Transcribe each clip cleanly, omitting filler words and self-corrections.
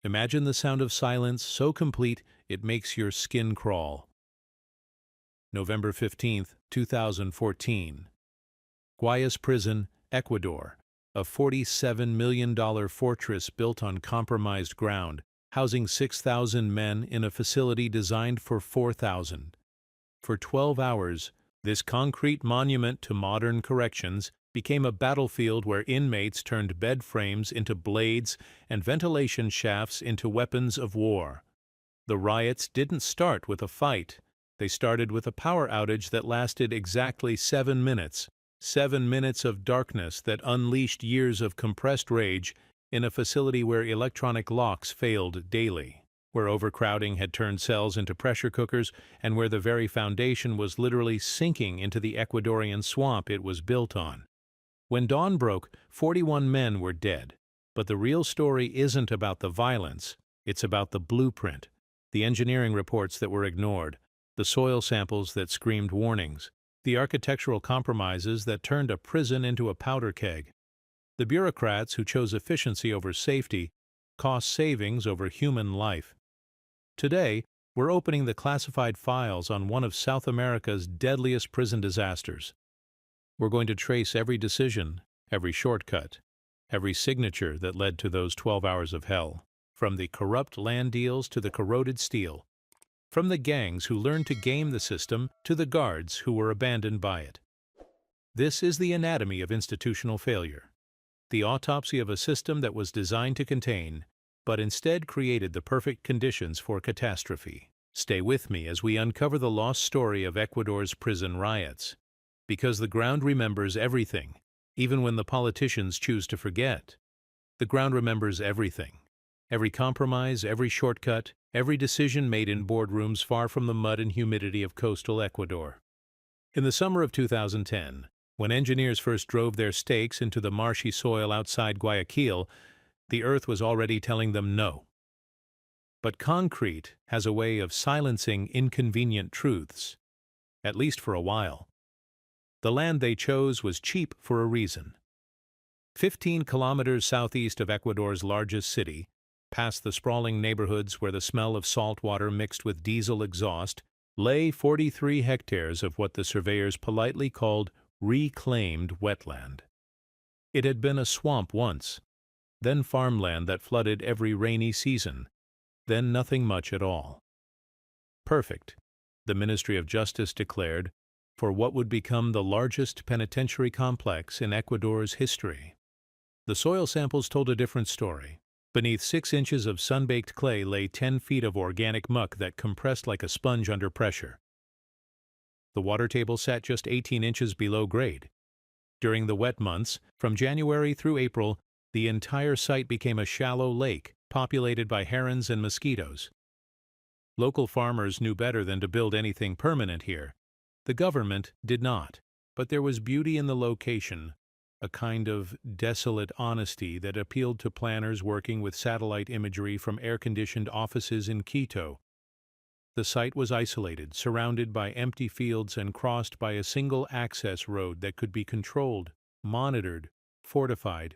Imagine the sound of silence so complete it makes your skin crawl. November 15, 2014. Guayas Prison, Ecuador, a $47 million fortress built on compromised ground, housing 6,000 men in a facility designed for 4,000. For 12 hours, this concrete monument to modern corrections became a battlefield where inmates turned bed frames into blades and ventilation shafts into weapons of war. The riots didn't start with a fight. They started with a power outage that lasted exactly 7 minutes. 7 minutes of darkness that unleashed years of compressed rage in a facility where electronic locks failed daily, where overcrowding had turned cells into pressure cookers, and where the very foundation was literally sinking into the Ecuadorian swamp it was built on. When dawn broke, 41 men were dead. But the real story isn't about the violence, it's about the blueprint, the engineering reports that were ignored, the soil samples that screamed warnings, the architectural compromises that turned a prison into a powder keg, the bureaucrats who chose efficiency over safety, cost savings over human life. Today, we're opening the classified files on one of South America's deadliest prison disasters. We're going to trace every decision, every shortcut, every signature that led to those 12 hours of hell, from the corrupt land deals to the corroded steel, from the gangs who learned to game the system to the guards who were abandoned by it. This is the anatomy of institutional failure, the autopsy of a system that was designed to contain, but instead created the perfect conditions for catastrophe. Stay with me as we uncover the lost story of Ecuador's prison riots, because the ground remembers everything, even when the politicians choose to forget. The ground remembers everything. Every compromise, every shortcut, every decision made in boardrooms far from the mud and humidity of coastal Ecuador. In the summer of 2010, when engineers first drove their stakes into the marshy soil outside Guayaquil, the earth was already telling them no. But concrete has a way of silencing inconvenient truths, at least for a while. The land they chose was cheap for a reason. 15 kilometers southeast of Ecuador's largest city, past the sprawling neighborhoods where the smell of salt water mixed with diesel exhaust, lay 43 hectares of what the surveyors politely called reclaimed wetland. It had been a swamp once, then farmland that flooded every rainy season, then nothing much at all. Perfect, the Ministry of Justice declared, for what would become the largest penitentiary complex in Ecuador's history. The soil samples told a different story. Beneath 6 inches of sun-baked clay lay 10 feet of organic muck that compressed like a sponge under pressure. The water table sat just 18 inches below grade. During the wet months, from January through April, the entire site became a shallow lake, populated by herons and mosquitoes. Local farmers knew better than to build anything permanent here. The government did not, but there was beauty in the location, a kind of desolate honesty that appealed to planners working with satellite imagery from air-conditioned offices in Quito. The site was isolated, surrounded by empty fields and crossed by a single access road that could be controlled, monitored, fortified.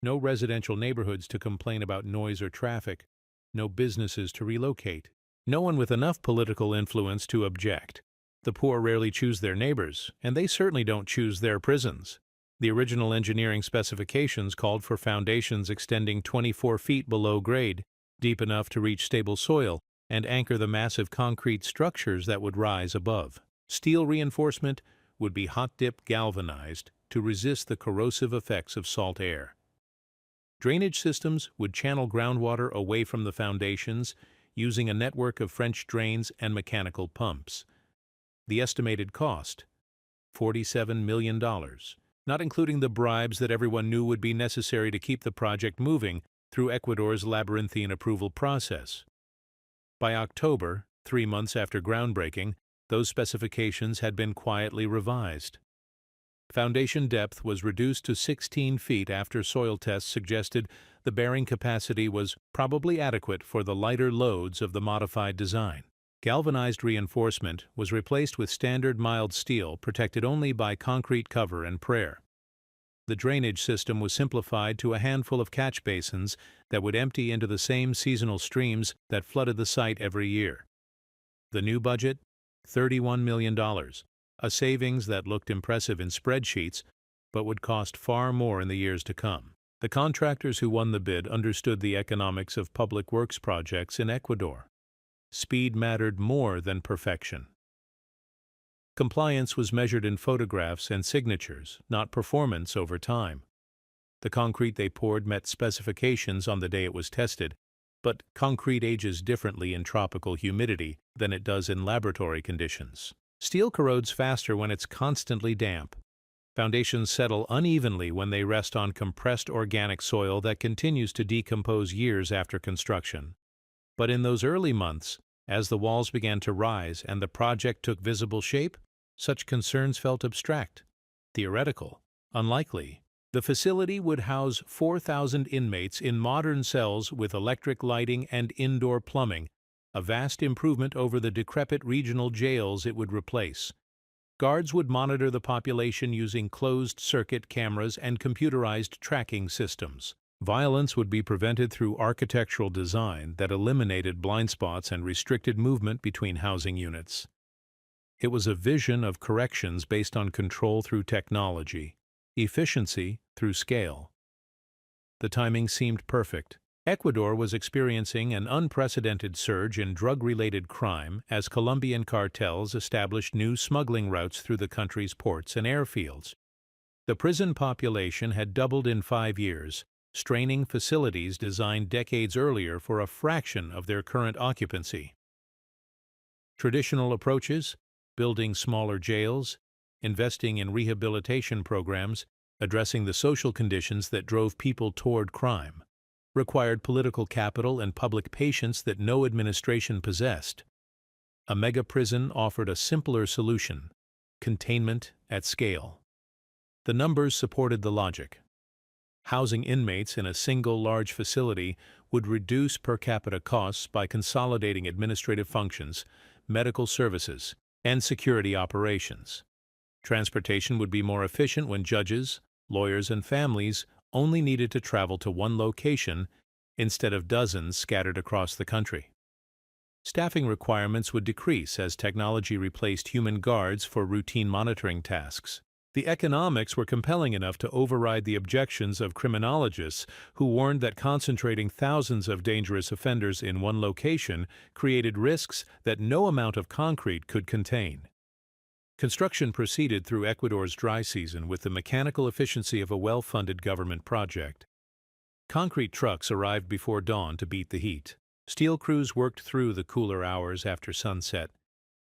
No residential neighborhoods to complain about noise or traffic, no businesses to relocate, no one with enough political influence to object. The poor rarely choose their neighbors, and they certainly don't choose their prisons. The original engineering specifications called for foundations extending 24 feet below grade, deep enough to reach stable soil, and anchor the massive concrete structures that would rise above. Steel reinforcement would be hot-dip galvanized to resist the corrosive effects of salt air. Drainage systems would channel groundwater away from the foundations using a network of French drains and mechanical pumps. The estimated cost, $47 million, not including the bribes that everyone knew would be necessary to keep the project moving through Ecuador's labyrinthine approval process. By October, 3 months after groundbreaking, those specifications had been quietly revised. Foundation depth was reduced to 16 feet after soil tests suggested the bearing capacity was probably adequate for the lighter loads of the modified design. Galvanized reinforcement was replaced with standard mild steel protected only by concrete cover and prayer. The the drainage system was simplified to a handful of catch basins that would empty into the same seasonal streams that flooded the site every year. The new budget? $31 million, a savings that looked impressive in spreadsheets but would cost far more in the years to come. The contractors who won the bid understood the economics of public works projects in Ecuador. Speed mattered more than perfection. Compliance was measured in photographs and signatures, not performance over time. The concrete they poured met specifications on the day it was tested, but concrete ages differently in tropical humidity than it does in laboratory conditions. Steel corrodes faster when it's constantly damp. Foundations settle unevenly when they rest on compressed organic soil that continues to decompose years after construction. But in those early months, as the walls began to rise and the project took visible shape, such concerns felt abstract, theoretical, unlikely. The facility would house 4,000 inmates in modern cells with electric lighting and indoor plumbing, a vast improvement over the decrepit regional jails it would replace. Guards would monitor the population using closed-circuit cameras and computerized tracking systems. Violence would be prevented through architectural design that eliminated blind spots and restricted movement between housing units. It was a vision of corrections based on control through technology, efficiency through scale. The timing seemed perfect. Ecuador was experiencing an unprecedented surge in drug-related crime as Colombian cartels established new smuggling routes through the country's ports and airfields. The prison population had doubled in 5 years, straining facilities designed decades earlier for a fraction of their current occupancy. Traditional approaches, building smaller jails, investing in rehabilitation programs, addressing the social conditions that drove people toward crime, required political capital and public patience that no administration possessed. A mega-prison offered a simpler solution: containment at scale. The numbers supported the logic. Housing inmates in a single large facility would reduce per capita costs by consolidating administrative functions, medical services, and security operations. Transportation would be more efficient when judges, lawyers, and families only needed to travel to one location instead of dozens scattered across the country. Staffing requirements would decrease as technology replaced human guards for routine monitoring tasks. The economics were compelling enough to override the objections of criminologists who warned that concentrating thousands of dangerous offenders in one location created risks that no amount of concrete could contain. Construction proceeded through Ecuador's dry season with the mechanical efficiency of a well-funded government project. Concrete trucks arrived before dawn to beat the heat. Steel crews worked through the cooler hours after sunset.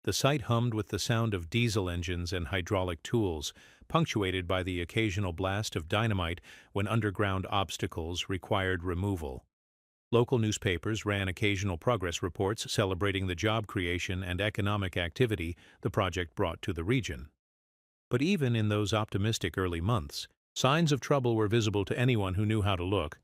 The site hummed with the sound of diesel engines and hydraulic tools, punctuated by the occasional blast of dynamite when underground obstacles required removal. Local newspapers ran occasional progress reports celebrating the job creation and economic activity the project brought to the region. But even in those optimistic early months, signs of trouble were visible to anyone who knew how to look.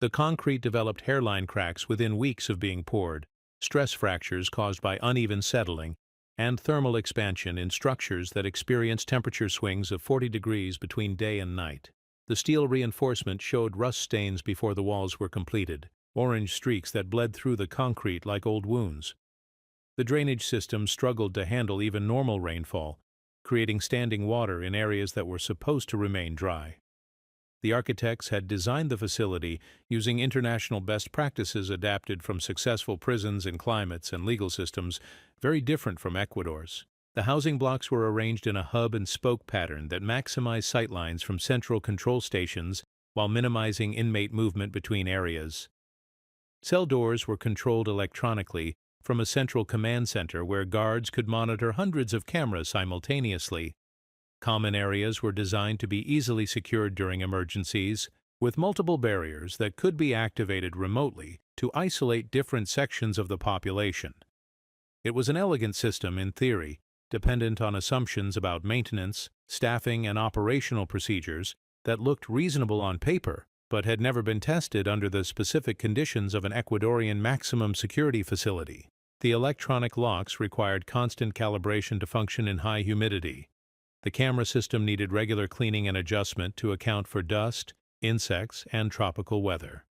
The concrete developed hairline cracks within weeks of being poured, stress fractures caused by uneven settling, and thermal expansion in structures that experienced temperature swings of 40 degrees between day and night. The steel reinforcement showed rust stains before the walls were completed, orange streaks that bled through the concrete like old wounds. The drainage system struggled to handle even normal rainfall, creating standing water in areas that were supposed to remain dry. The architects had designed the facility using international best practices adapted from successful prisons and climates and legal systems very different from Ecuador's. The housing blocks were arranged in a hub-and-spoke pattern that maximized sightlines from central control stations while minimizing inmate movement between areas. Cell doors were controlled electronically from a central command center where guards could monitor hundreds of cameras simultaneously. Common areas were designed to be easily secured during emergencies, with multiple barriers that could be activated remotely to isolate different sections of the population. It was an elegant system in theory, dependent on assumptions about maintenance, staffing, and operational procedures that looked reasonable on paper, but had never been tested under the specific conditions of an Ecuadorian maximum security facility. The electronic locks required constant calibration to function in high humidity. The camera system needed regular cleaning and adjustment to account for dust, insects, and tropical weather.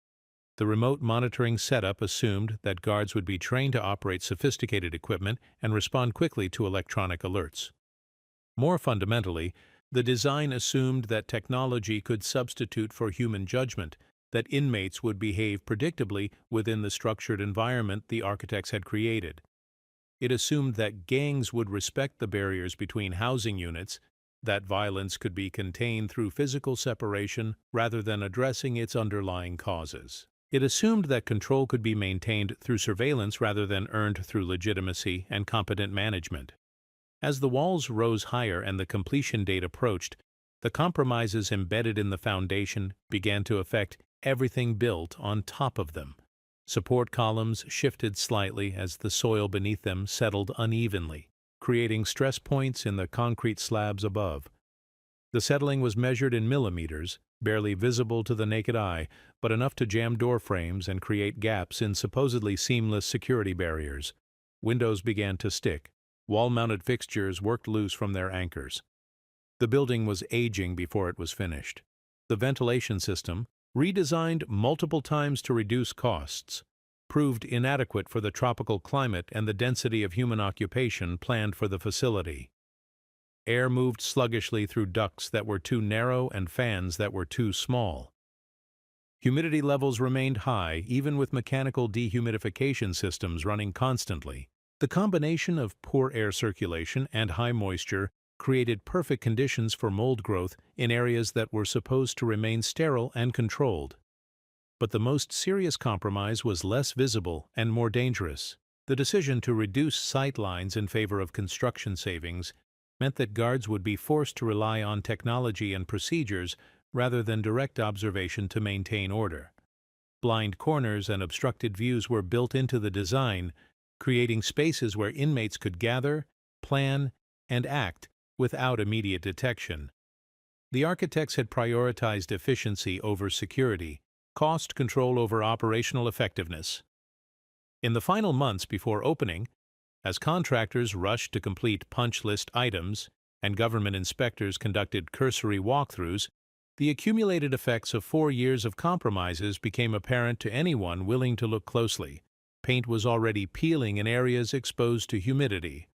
The remote monitoring setup assumed that guards would be trained to operate sophisticated equipment and respond quickly to electronic alerts. More fundamentally, the design assumed that technology could substitute for human judgment, that inmates would behave predictably within the structured environment the architects had created. It assumed that gangs would respect the barriers between housing units, that violence could be contained through physical separation rather than addressing its underlying causes. It assumed that control could be maintained through surveillance rather than earned through legitimacy and competent management. As the walls rose higher and the completion date approached, the compromises embedded in the foundation began to affect everything built on top of them. Support columns shifted slightly as the soil beneath them settled unevenly, creating stress points in the concrete slabs above. The settling was measured in millimeters, barely visible to the naked eye, but enough to jam door frames and create gaps in supposedly seamless security barriers. Windows began to stick. Wall-mounted fixtures worked loose from their anchors. The building was aging before it was finished. The ventilation system, redesigned multiple times to reduce costs, proved inadequate for the tropical climate and the density of human occupation planned for the facility. Air moved sluggishly through ducts that were too narrow and fans that were too small. Humidity levels remained high, even with mechanical dehumidification systems running constantly. The combination of poor air circulation and high moisture created perfect conditions for mold growth in areas that were supposed to remain sterile and controlled. But the most serious compromise was less visible and more dangerous. The decision to reduce sight lines in favor of construction savings meant that guards would be forced to rely on technology and procedures rather than direct observation to maintain order. Blind corners and obstructed views were built into the design, creating spaces where inmates could gather, plan, and act without immediate detection. The architects had prioritized efficiency over security, cost control over operational effectiveness. In the final months before opening, as contractors rushed to complete punch list items and government inspectors conducted cursory walkthroughs, the accumulated effects of 4 years of compromises became apparent to anyone willing to look closely. Paint was already peeling in areas exposed to humidity.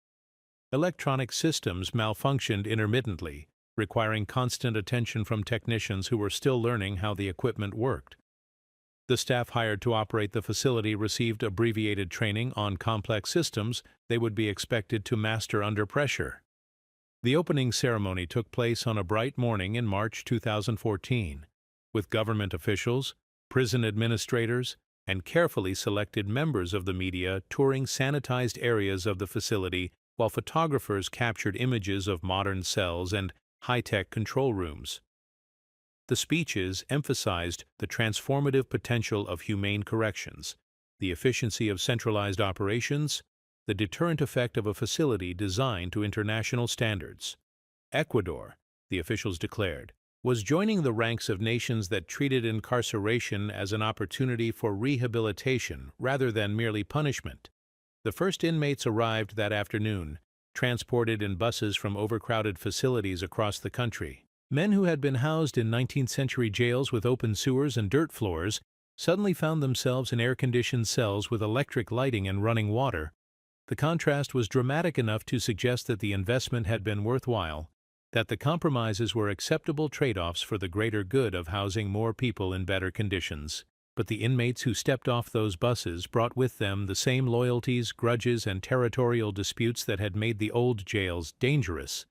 Electronic systems malfunctioned intermittently, requiring constant attention from technicians who were still learning how the equipment worked. The staff hired to operate the facility received abbreviated training on complex systems they would be expected to master under pressure. The opening ceremony took place on a bright morning in March 2014, with government officials, prison administrators, and carefully selected members of the media touring sanitized areas of the facility while photographers captured images of modern cells and high-tech control rooms. The speeches emphasized the transformative potential of humane corrections, the efficiency of centralized operations, the deterrent effect of a facility designed to international standards. Ecuador, the officials declared, was joining the ranks of nations that treated incarceration as an opportunity for rehabilitation rather than merely punishment. The first inmates arrived that afternoon, transported in buses from overcrowded facilities across the country. Men who had been housed in 19th-century jails with open sewers and dirt floors suddenly found themselves in air-conditioned cells with electric lighting and running water. The contrast was dramatic enough to suggest that the investment had been worthwhile, that the compromises were acceptable trade-offs for the greater good of housing more people in better conditions. But the inmates who stepped off those buses brought with them the same loyalties, grudges, and territorial disputes that had made the old jails dangerous.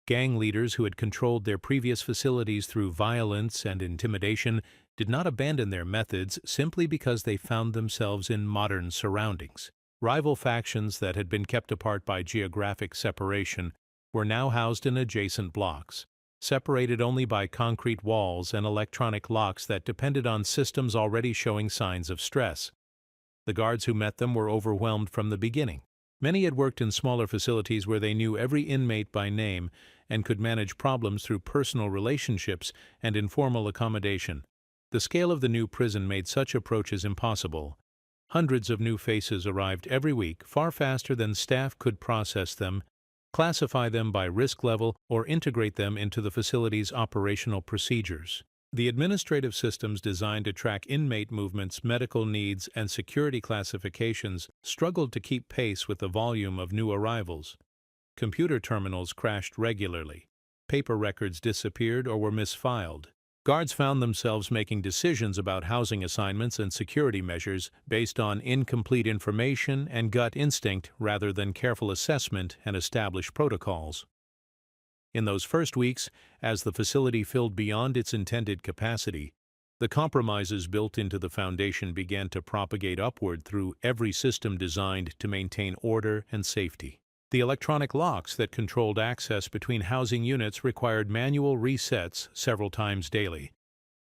Gang leaders who had controlled their previous facilities through violence and intimidation did not abandon their methods simply because they found themselves in modern surroundings. Rival factions that had been kept apart by geographic separation were now housed in adjacent blocks, separated only by concrete walls and electronic locks that depended on systems already showing signs of stress. The guards who met them were overwhelmed from the beginning. Many had worked in smaller facilities where they knew every inmate by name and could manage problems through personal relationships and informal accommodation. The scale of the new prison made such approaches impossible. Hundreds of new faces arrived every week, far faster than staff could process them. classify them by risk level, or integrate them into the facility's operational procedures. The administrative systems designed to track inmate movements, medical needs, and security classifications struggled to keep pace with the volume of new arrivals. Computer terminals crashed regularly. Paper records disappeared or were misfiled. Guards found themselves making decisions about housing assignments and security measures based on incomplete information and gut instinct rather than careful assessment and established protocols. In those first weeks, as the facility filled beyond its intended capacity, the compromises built into the foundation began to propagate upward through every system designed to maintain order and safety. The electronic locks that controlled access between housing units required manual resets several times daily.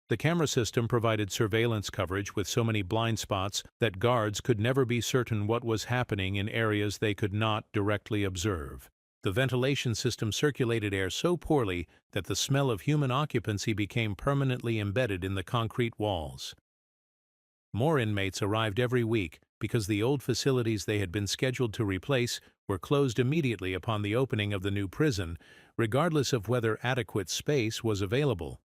The camera system provided surveillance coverage with so many blind spots that guards could never be certain what was happening in areas they could not directly observe. The ventilation system circulated air so poorly that the smell of human occupancy became permanently embedded in the concrete walls. More inmates arrived every week because the old facilities they had been scheduled to replace were closed immediately upon the opening of the new prison, regardless of whether adequate space was available.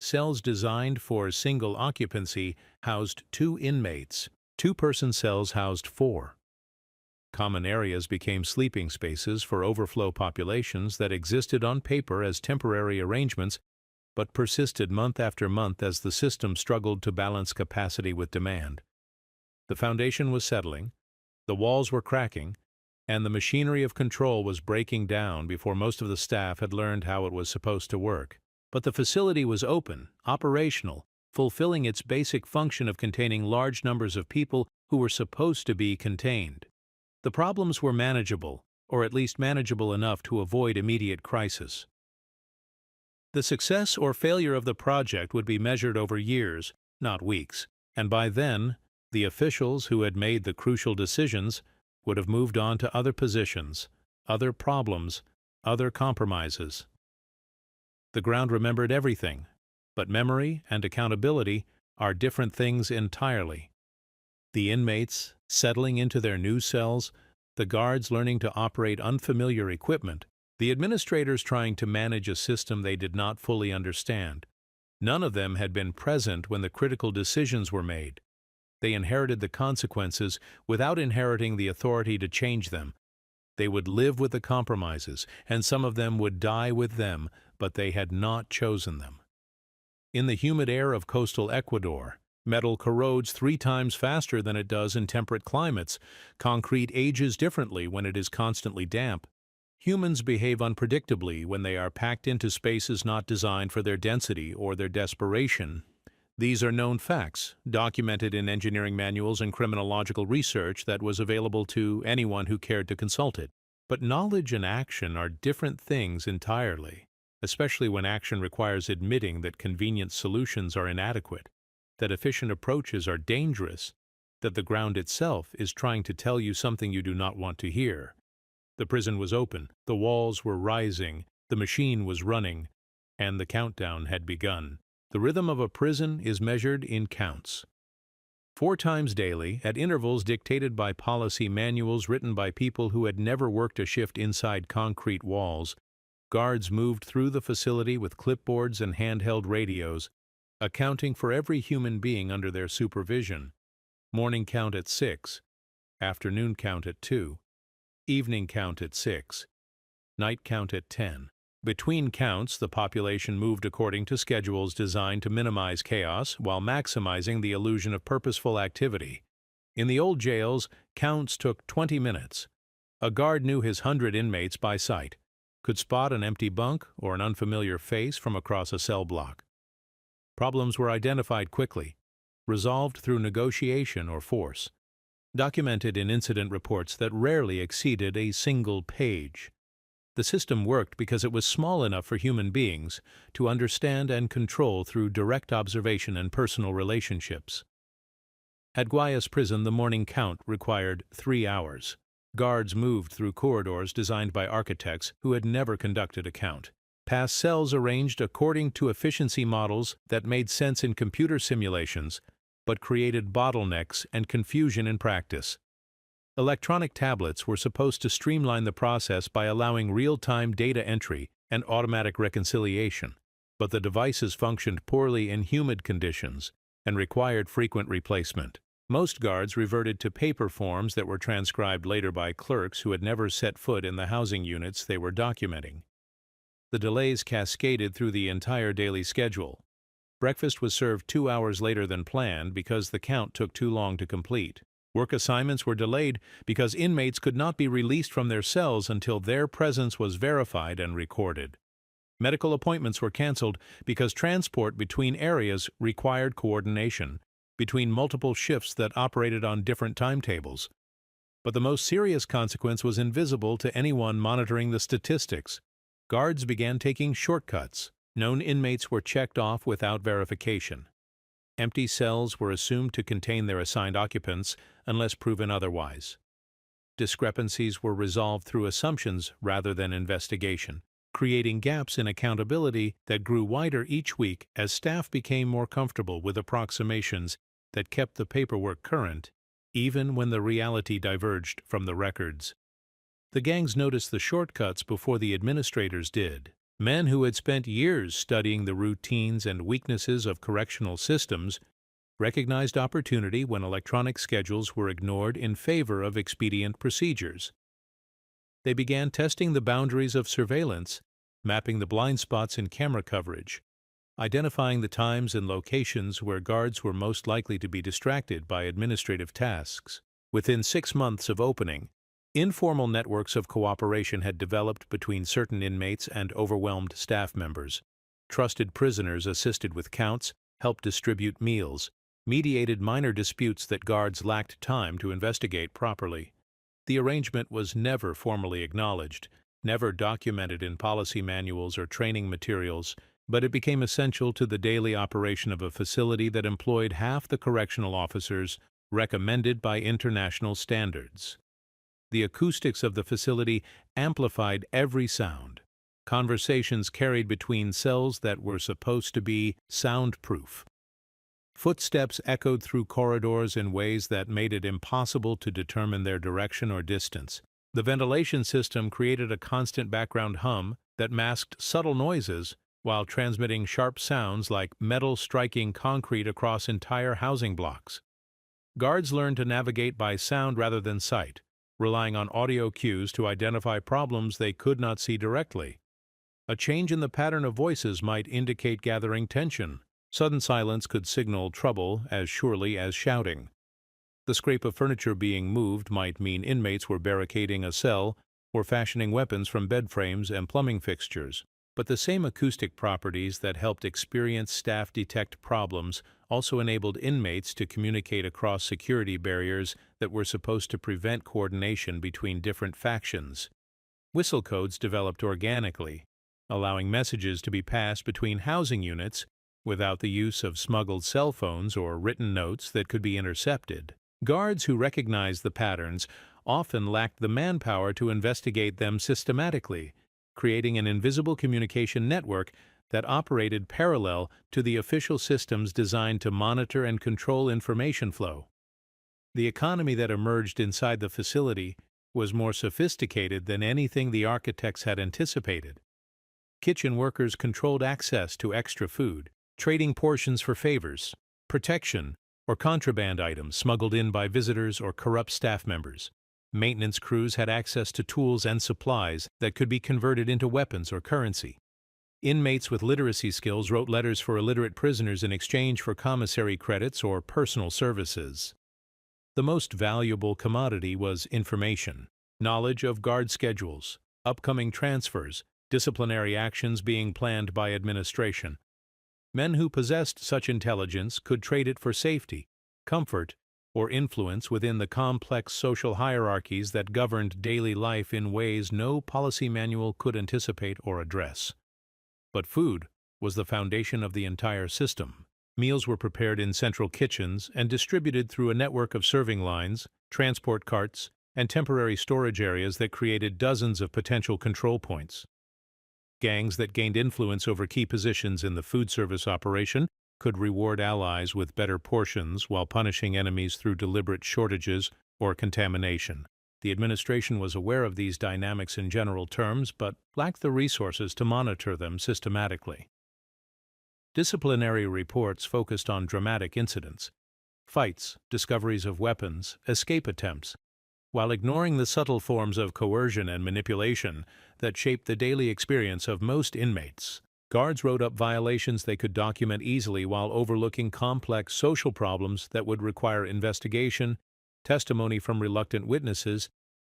Cells designed for single occupancy housed 2 inmates. 2-person cells housed 4. Common areas became sleeping spaces for overflow populations that existed on paper as temporary arrangements but persisted month after month as the system struggled to balance capacity with demand. The foundation was settling, the walls were cracking, and the machinery of control was breaking down before most of the staff had learned how it was supposed to work. But the facility was open, operational, fulfilling its basic function of containing large numbers of people who were supposed to be contained. The problems were manageable, or at least manageable enough to avoid immediate crisis. The success or failure of the project would be measured over years, not weeks, and by then, the officials who had made the crucial decisions would have moved on to other positions, other problems, other compromises. The ground remembered everything, but memory and accountability are different things entirely. The inmates settling into their new cells, the guards learning to operate unfamiliar equipment, the administrators trying to manage a system they did not fully understand. None of them had been present when the critical decisions were made. They inherited the consequences without inheriting the authority to change them. They would live with the compromises, and some of them would die with them, but they had not chosen them. In the humid air of coastal Ecuador, metal corrodes 3 times faster than it does in temperate climates. Concrete ages differently when it is constantly damp. Humans behave unpredictably when they are packed into spaces not designed for their density or their desperation. These are known facts, documented in engineering manuals and criminological research that was available to anyone who cared to consult it. But knowledge and action are different things entirely, especially when action requires admitting that convenient solutions are inadequate, that efficient approaches are dangerous, that the ground itself is trying to tell you something you do not want to hear. The prison was open, the walls were rising, the machine was running, and the countdown had begun. The rhythm of a prison is measured in counts. 4 times daily, at intervals dictated by policy manuals written by people who had never worked a shift inside concrete walls, guards moved through the facility with clipboards and handheld radios, accounting for every human being under their supervision. Morning count at 6, afternoon count at 2, evening count at 6, night count at 10. Between counts, the population moved according to schedules designed to minimize chaos while maximizing the illusion of purposeful activity. In the old jails, counts took 20 minutes. A guard knew his 100 inmates by sight, could spot an empty bunk or an unfamiliar face from across a cell block. Problems were identified quickly, resolved through negotiation or force, documented in incident reports that rarely exceeded a single page. The system worked because it was small enough for human beings to understand and control through direct observation and personal relationships. At Guayas prison, the morning count required 3 hours. Guards moved through corridors designed by architects who had never conducted a count, past cells arranged according to efficiency models that made sense in computer simulations, but created bottlenecks and confusion in practice. Electronic tablets were supposed to streamline the process by allowing real-time data entry and automatic reconciliation, but the devices functioned poorly in humid conditions and required frequent replacement. Most guards reverted to paper forms that were transcribed later by clerks who had never set foot in the housing units they were documenting. The delays cascaded through the entire daily schedule. Breakfast was served 2 hours later than planned because the count took too long to complete. Work assignments were delayed because inmates could not be released from their cells until their presence was verified and recorded. Medical appointments were canceled because transport between areas required coordination between multiple shifts that operated on different timetables. But the most serious consequence was invisible to anyone monitoring the statistics. Guards began taking shortcuts. Known inmates were checked off without verification. Empty cells were assumed to contain their assigned occupants unless proven otherwise. Discrepancies were resolved through assumptions rather than investigation, creating gaps in accountability that grew wider each week as staff became more comfortable with approximations that kept the paperwork current, even when the reality diverged from the records. The gangs noticed the shortcuts before the administrators did. Men who had spent years studying the routines and weaknesses of correctional systems recognized opportunity when electronic schedules were ignored in favor of expedient procedures. They began testing the boundaries of surveillance, mapping the blind spots in camera coverage, identifying the times and locations where guards were most likely to be distracted by administrative tasks. Within 6 months of opening, informal networks of cooperation had developed between certain inmates and overwhelmed staff members. Trusted prisoners assisted with counts, helped distribute meals, mediated minor disputes that guards lacked time to investigate properly. The arrangement was never formally acknowledged, never documented in policy manuals or training materials, but it became essential to the daily operation of a facility that employed half the correctional officers recommended by international standards. The acoustics of the facility amplified every sound. Conversations carried between cells that were supposed to be soundproof. Footsteps echoed through corridors in ways that made it impossible to determine their direction or distance. The ventilation system created a constant background hum that masked subtle noises while transmitting sharp sounds like metal striking concrete across entire housing blocks. Guards learned to navigate by sound rather than sight, relying on audio cues to identify problems they could not see directly. A change in the pattern of voices might indicate gathering tension. Sudden silence could signal trouble as surely as shouting. The scrape of furniture being moved might mean inmates were barricading a cell or fashioning weapons from bed frames and plumbing fixtures. But the same acoustic properties that helped experienced staff detect problems also enabled inmates to communicate across security barriers that were supposed to prevent coordination between different factions. Whistle codes developed organically, allowing messages to be passed between housing units without the use of smuggled cell phones or written notes that could be intercepted. Guards who recognized the patterns often lacked the manpower to investigate them systematically, creating an invisible communication network that operated parallel to the official systems designed to monitor and control information flow. The economy that emerged inside the facility was more sophisticated than anything the architects had anticipated. Kitchen workers controlled access to extra food, trading portions for favors, protection, or contraband items smuggled in by visitors or corrupt staff members. Maintenance crews had access to tools and supplies that could be converted into weapons or currency. Inmates with literacy skills wrote letters for illiterate prisoners in exchange for commissary credits or personal services. The most valuable commodity was information, knowledge of guard schedules, upcoming transfers, disciplinary actions being planned by administration. Men who possessed such intelligence could trade it for safety, comfort, or influence within the complex social hierarchies that governed daily life in ways no policy manual could anticipate or address. But food was the foundation of the entire system. Meals were prepared in central kitchens and distributed through a network of serving lines, transport carts, and temporary storage areas that created dozens of potential control points. Gangs that gained influence over key positions in the food service operation could reward allies with better portions while punishing enemies through deliberate shortages or contamination. The administration was aware of these dynamics in general terms, but lacked the resources to monitor them systematically. Disciplinary reports focused on dramatic incidents, fights, discoveries of weapons, escape attempts, while ignoring the subtle forms of coercion and manipulation that shaped the daily experience of most inmates. Guards wrote up violations they could document easily while overlooking complex social problems that would require investigation, testimony from reluctant witnesses,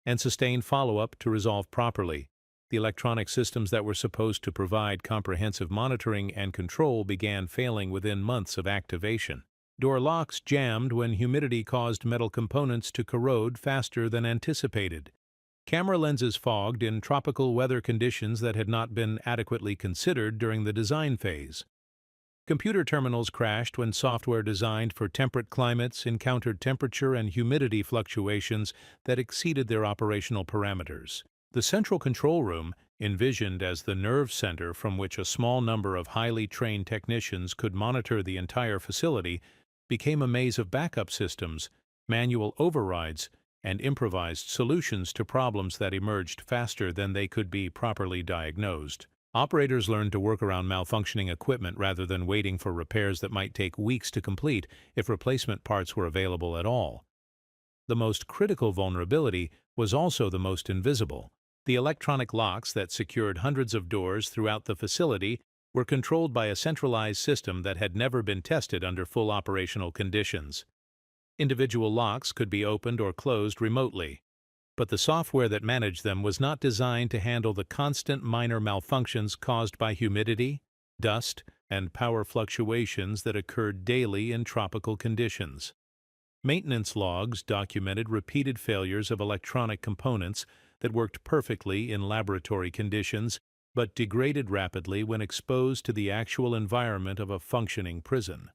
and sustained follow-up to resolve properly. The electronic systems that were supposed to provide comprehensive monitoring and control began failing within months of activation. Door locks jammed when humidity caused metal components to corrode faster than anticipated. Camera lenses fogged in tropical weather conditions that had not been adequately considered during the design phase. Computer terminals crashed when software designed for temperate climates encountered temperature and humidity fluctuations that exceeded their operational parameters. The central control room, envisioned as the nerve center from which a small number of highly trained technicians could monitor the entire facility, became a maze of backup systems, manual overrides, and improvised solutions to problems that emerged faster than they could be properly diagnosed. Operators learned to work around malfunctioning equipment rather than waiting for repairs that might take weeks to complete if replacement parts were available at all. The most critical vulnerability was also the most invisible. The electronic locks that secured hundreds of doors throughout the facility were controlled by a centralized system that had never been tested under full operational conditions. Individual locks could be opened or closed remotely, but the software that managed them was not designed to handle the constant minor malfunctions caused by humidity, dust, and power fluctuations that occurred daily in tropical conditions. Maintenance logs documented repeated failures of electronic components that worked perfectly in laboratory conditions but degraded rapidly when exposed to the actual environment of a functioning prison.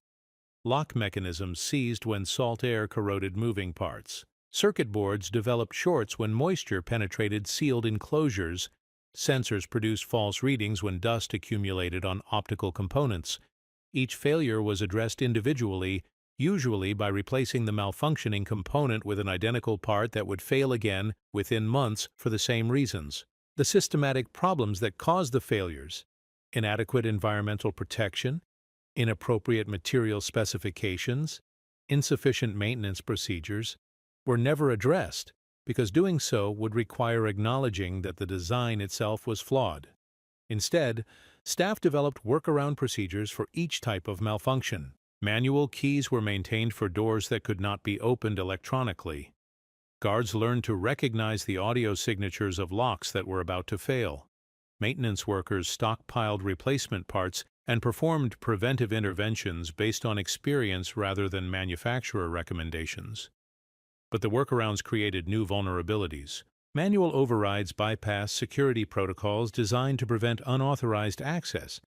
Lock mechanisms seized when salt air corroded moving parts. Circuit boards developed shorts when moisture penetrated sealed enclosures. Sensors produced false readings when dust accumulated on optical components. Each failure was addressed individually, usually by replacing the malfunctioning component with an identical part that would fail again within months for the same reasons. The systematic problems that caused the failures, inadequate environmental protection, inappropriate material specifications, insufficient maintenance procedures, were never addressed because doing so would require acknowledging that the design itself was flawed. Instead, staff developed workaround procedures for each type of malfunction. Manual keys were maintained for doors that could not be opened electronically. Guards learned to recognize the audio signatures of locks that were about to fail. Maintenance workers stockpiled replacement parts and performed preventive interventions based on experience rather than manufacturer recommendations. But the workarounds created new vulnerabilities. Manual overrides bypassed security protocols designed to prevent unauthorized access.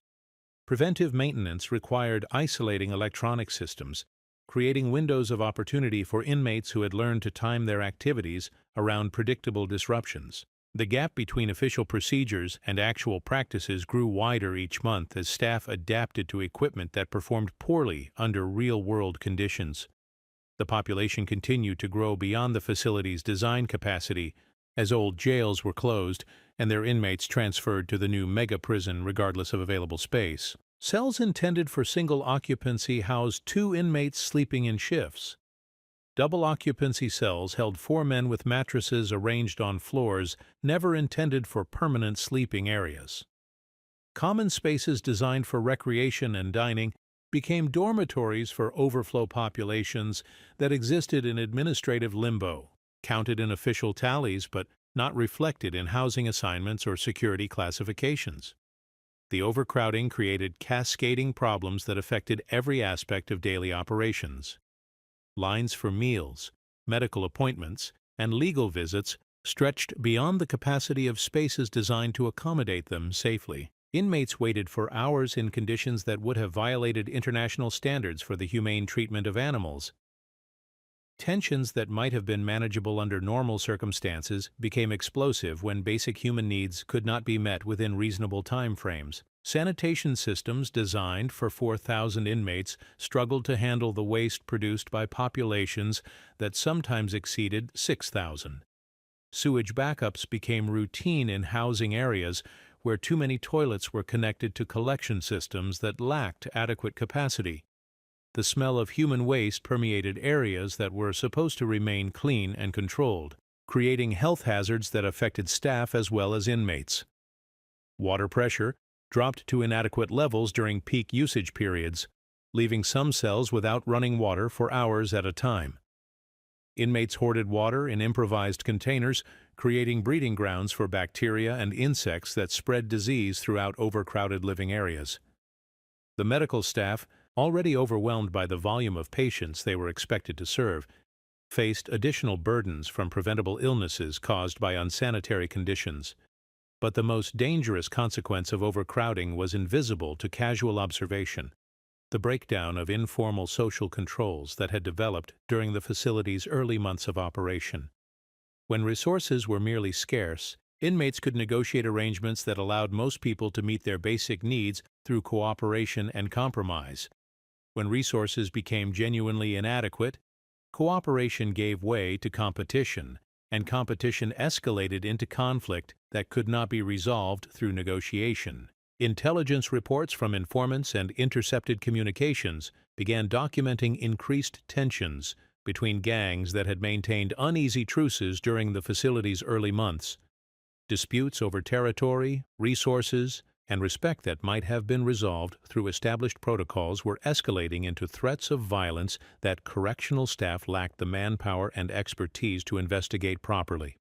Preventive maintenance required isolating electronic systems, creating windows of opportunity for inmates who had learned to time their activities around predictable disruptions. The gap between official procedures and actual practices grew wider each month as staff adapted to equipment that performed poorly under real-world conditions. The population continued to grow beyond the facility's design capacity as old jails were closed and their inmates transferred to the new mega-prison regardless of available space. Cells intended for single occupancy housed 2 inmates sleeping in shifts. Double occupancy cells held 4 men with mattresses arranged on floors never intended for permanent sleeping areas. Common spaces designed for recreation and dining became dormitories for overflow populations that existed in administrative limbo, counted in official tallies but not reflected in housing assignments or security classifications. The overcrowding created cascading problems that affected every aspect of daily operations. Lines for meals, medical appointments, and legal visits stretched beyond the capacity of spaces designed to accommodate them safely. Inmates waited for hours in conditions that would have violated international standards for the humane treatment of animals. Tensions that might have been manageable under normal circumstances became explosive when basic human needs could not be met within reasonable time frames. Sanitation systems designed for 4,000 inmates struggled to handle the waste produced by populations that sometimes exceeded 6,000. Sewage backups became routine in housing areas where too many toilets were connected to collection systems that lacked adequate capacity. The smell of human waste permeated areas that were supposed to remain clean and controlled, creating health hazards that affected staff as well as inmates. Water pressure dropped to inadequate levels during peak usage periods, leaving some cells without running water for hours at a time. Inmates hoarded water in improvised containers, creating breeding grounds for bacteria and insects that spread disease throughout overcrowded living areas. The medical staff, already overwhelmed by the volume of patients they were expected to serve, faced additional burdens from preventable illnesses caused by unsanitary conditions. But the most dangerous consequence of overcrowding was invisible to casual observation: the breakdown of informal social controls that had developed during the facility's early months of operation. When resources were merely scarce, inmates could negotiate arrangements that allowed most people to meet their basic needs through cooperation and compromise. When resources became genuinely inadequate, cooperation gave way to competition, and competition escalated into conflict that could not be resolved through negotiation. Intelligence reports from informants and intercepted communications began documenting increased tensions between gangs that had maintained uneasy truces during the facility's early months. Disputes over territory, resources, and respect that might have been resolved through established protocols were escalating into threats of violence that correctional staff lacked the manpower and expertise to investigate properly.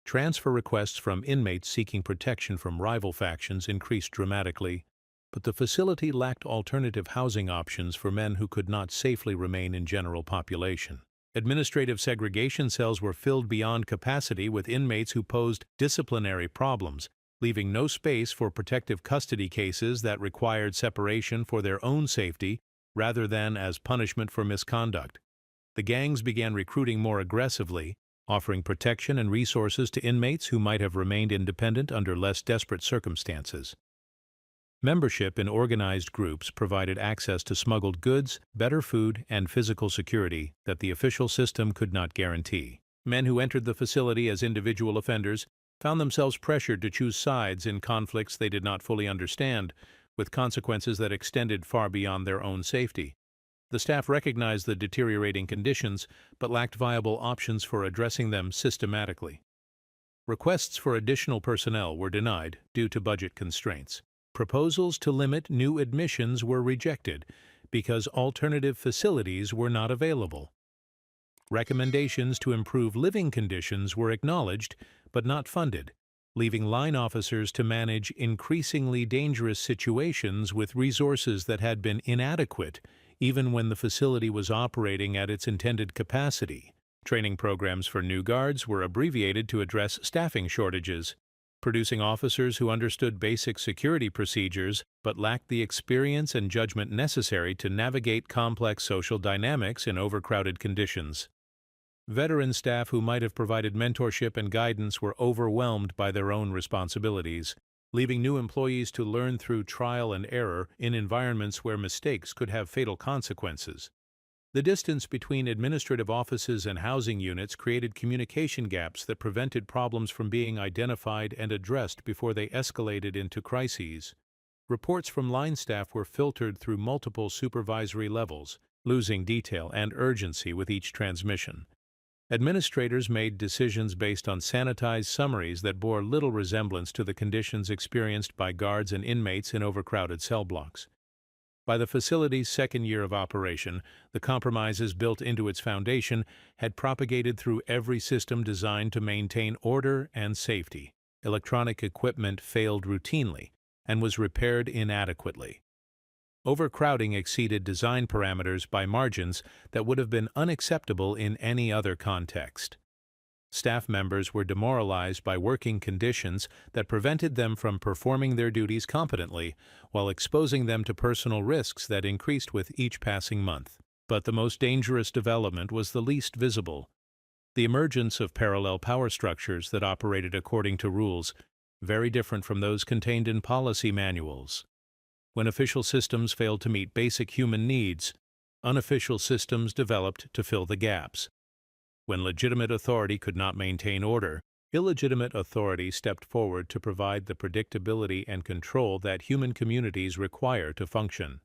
Transfer requests from inmates seeking protection from rival factions increased dramatically, but the facility lacked alternative housing options for men who could not safely remain in general population. Administrative segregation cells were filled beyond capacity with inmates who posed disciplinary problems, leaving no space for protective custody cases that required separation for their own safety rather than as punishment for misconduct. The gangs began recruiting more aggressively, offering protection and resources to inmates who might have remained independent under less desperate circumstances. Membership in organized groups provided access to smuggled goods, better food, and physical security that the official system could not guarantee. Men who entered the facility as individual offenders found themselves pressured to choose sides in conflicts they did not fully understand, with consequences that extended far beyond their own safety. The staff recognized the deteriorating conditions, but lacked viable options for addressing them systematically. Requests for additional personnel were denied due to budget constraints. Proposals to limit new admissions were rejected because alternative facilities were not available. Recommendations to improve living conditions were acknowledged but not funded, leaving line officers to manage increasingly dangerous situations with resources that had been inadequate even when the facility was operating at its intended capacity. Training programs for new guards were abbreviated to address staffing shortages, producing officers who understood basic security procedures but lacked the experience and judgment necessary to navigate complex social dynamics in overcrowded conditions. Veteran staff who might have provided mentorship and guidance were overwhelmed by their own responsibilities, leaving new employees to learn through trial and error in environments where mistakes could have fatal consequences. The distance between administrative offices and housing units created communication gaps that prevented problems from being identified and addressed before they escalated into crises. Reports from line staff were filtered through multiple supervisory levels, losing detail and urgency with each transmission. Administrators made decisions based on sanitized summaries that bore little resemblance to the conditions experienced by guards and inmates in overcrowded cell blocks. By the facility's second year of operation, the compromises built into its foundation had propagated through every system designed to maintain order and safety. Electronic equipment failed routinely and was repaired inadequately. Overcrowding exceeded design parameters by margins that would have been unacceptable in any other context. Staff members were demoralized by working conditions that prevented them from performing their duties competently, while exposing them to personal risks that increased with each passing month. But the most dangerous development was the least visible: the emergence of parallel power structures that operated according to rules very different from those contained in policy manuals. When official systems failed to meet basic human needs, unofficial systems developed to fill the gaps. When legitimate authority could not maintain order, illegitimate authority stepped forward to provide the predictability and control that human communities require to function.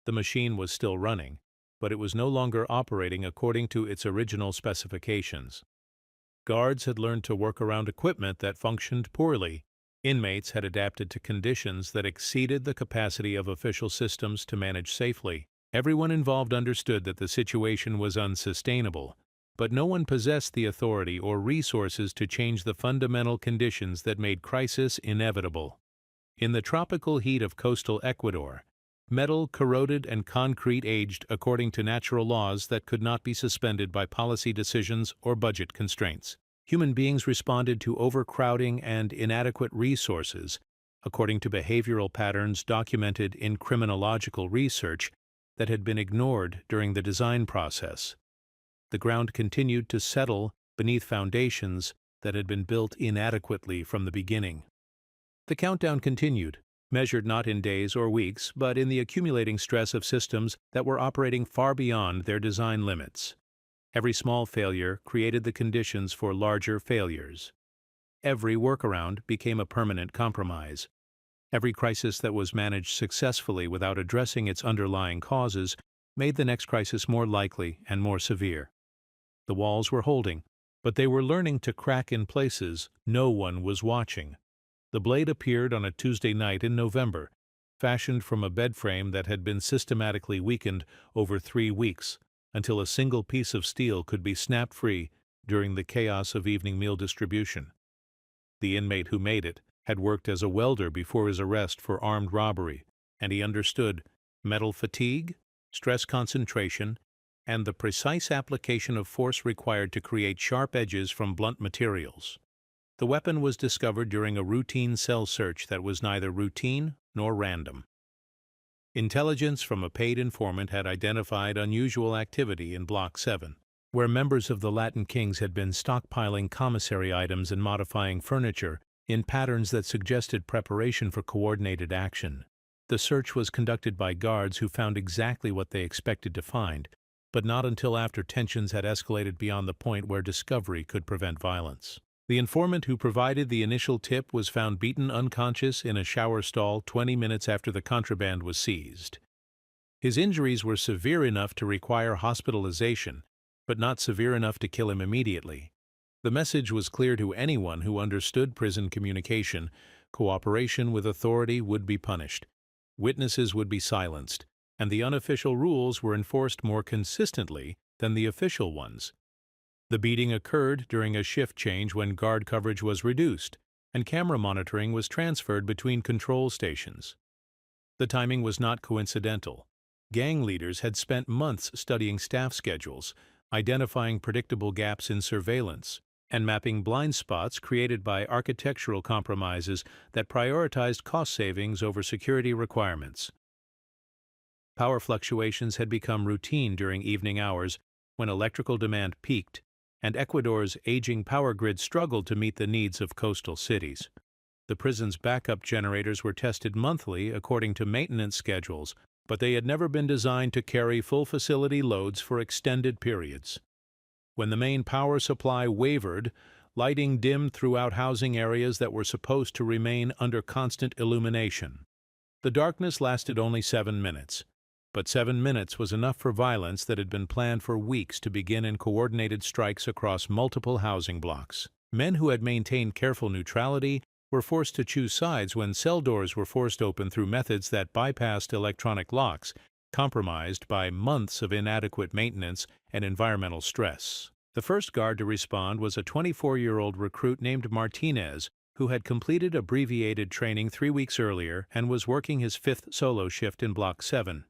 The machine was still running, but it was no longer operating according to its original specifications. Guards had learned to work around equipment that functioned poorly. Inmates had adapted to conditions that exceeded the capacity of official systems to manage safely. Everyone involved understood that the situation was unsustainable, but no one possessed the authority or resources to change the fundamental conditions that made crisis inevitable. In the tropical heat of coastal Ecuador, metal corroded and concrete aged according to natural laws that could not be suspended by policy decisions or budget constraints. Human beings responded to overcrowding and inadequate resources according to behavioral patterns documented in criminological research that had been ignored during the design process. The ground continued to settle beneath foundations that had been built inadequately from the beginning. The countdown continued, measured not in days or weeks, but in the accumulating stress of systems that were operating far beyond their design limits. Every small failure created the conditions for larger failures. Every workaround became a permanent compromise. Every crisis that was managed successfully without addressing its underlying causes made the next crisis more likely and more severe. The walls were holding, but they were learning to crack in places no one was watching. The blade appeared on a Tuesday night in November, fashioned from a bed frame that had been systematically weakened over 3 weeks, until a single piece of steel could be snapped free during the chaos of evening meal distribution. The inmate who made it had worked as a welder before his arrest for armed robbery, and he understood metal fatigue, stress concentration, and the precise application of force required to create sharp edges from blunt materials. The weapon was discovered during a routine cell search that was neither routine nor random. Intelligence from a paid informant had identified unusual activity in Block 7, where members of the Latin Kings had been stockpiling commissary items and modifying furniture in patterns that suggested preparation for coordinated action. The search was conducted by guards who found exactly what they expected to find, but not until after tensions had escalated beyond the point where discovery could prevent violence. The informant who provided the initial tip was found beaten unconscious in a shower stall 20 minutes after the contraband was seized. His injuries were severe enough to require hospitalization, but not severe enough to kill him immediately. The message was clear to anyone who understood prison communication: cooperation with authority would be punished, witnesses would be silenced, and the unofficial rules were enforced more consistently than the official ones. The beating occurred during a shift change when guard coverage was reduced, and camera monitoring was transferred between control stations. The timing was not coincidental. Gang leaders had spent months studying staff schedules, identifying predictable gaps in surveillance, and mapping blind spots created by architectural compromises that prioritized cost savings over security requirements. Power fluctuations had become routine during evening hours when electrical demand peaked, and Ecuador's aging power grid struggled to meet the needs of coastal cities. The prison's backup generators were tested monthly according to maintenance schedules, but they had never been designed to carry full facility loads for extended periods. When the main power supply wavered, lighting dimmed throughout housing areas that were supposed to remain under constant illumination. The darkness lasted only 7 minutes. But 7 minutes was enough for violence that had been planned for weeks to begin in coordinated strikes across multiple housing blocks. Men who had maintained careful neutrality were forced to choose sides when cell doors were forced open through methods that bypassed electronic locks, compromised by months of inadequate maintenance and environmental stress. The first guard to respond was a 24-year-old recruit named Martinez, who had completed abbreviated training 3 weeks earlier and was working his 5th solo shift in Block 7.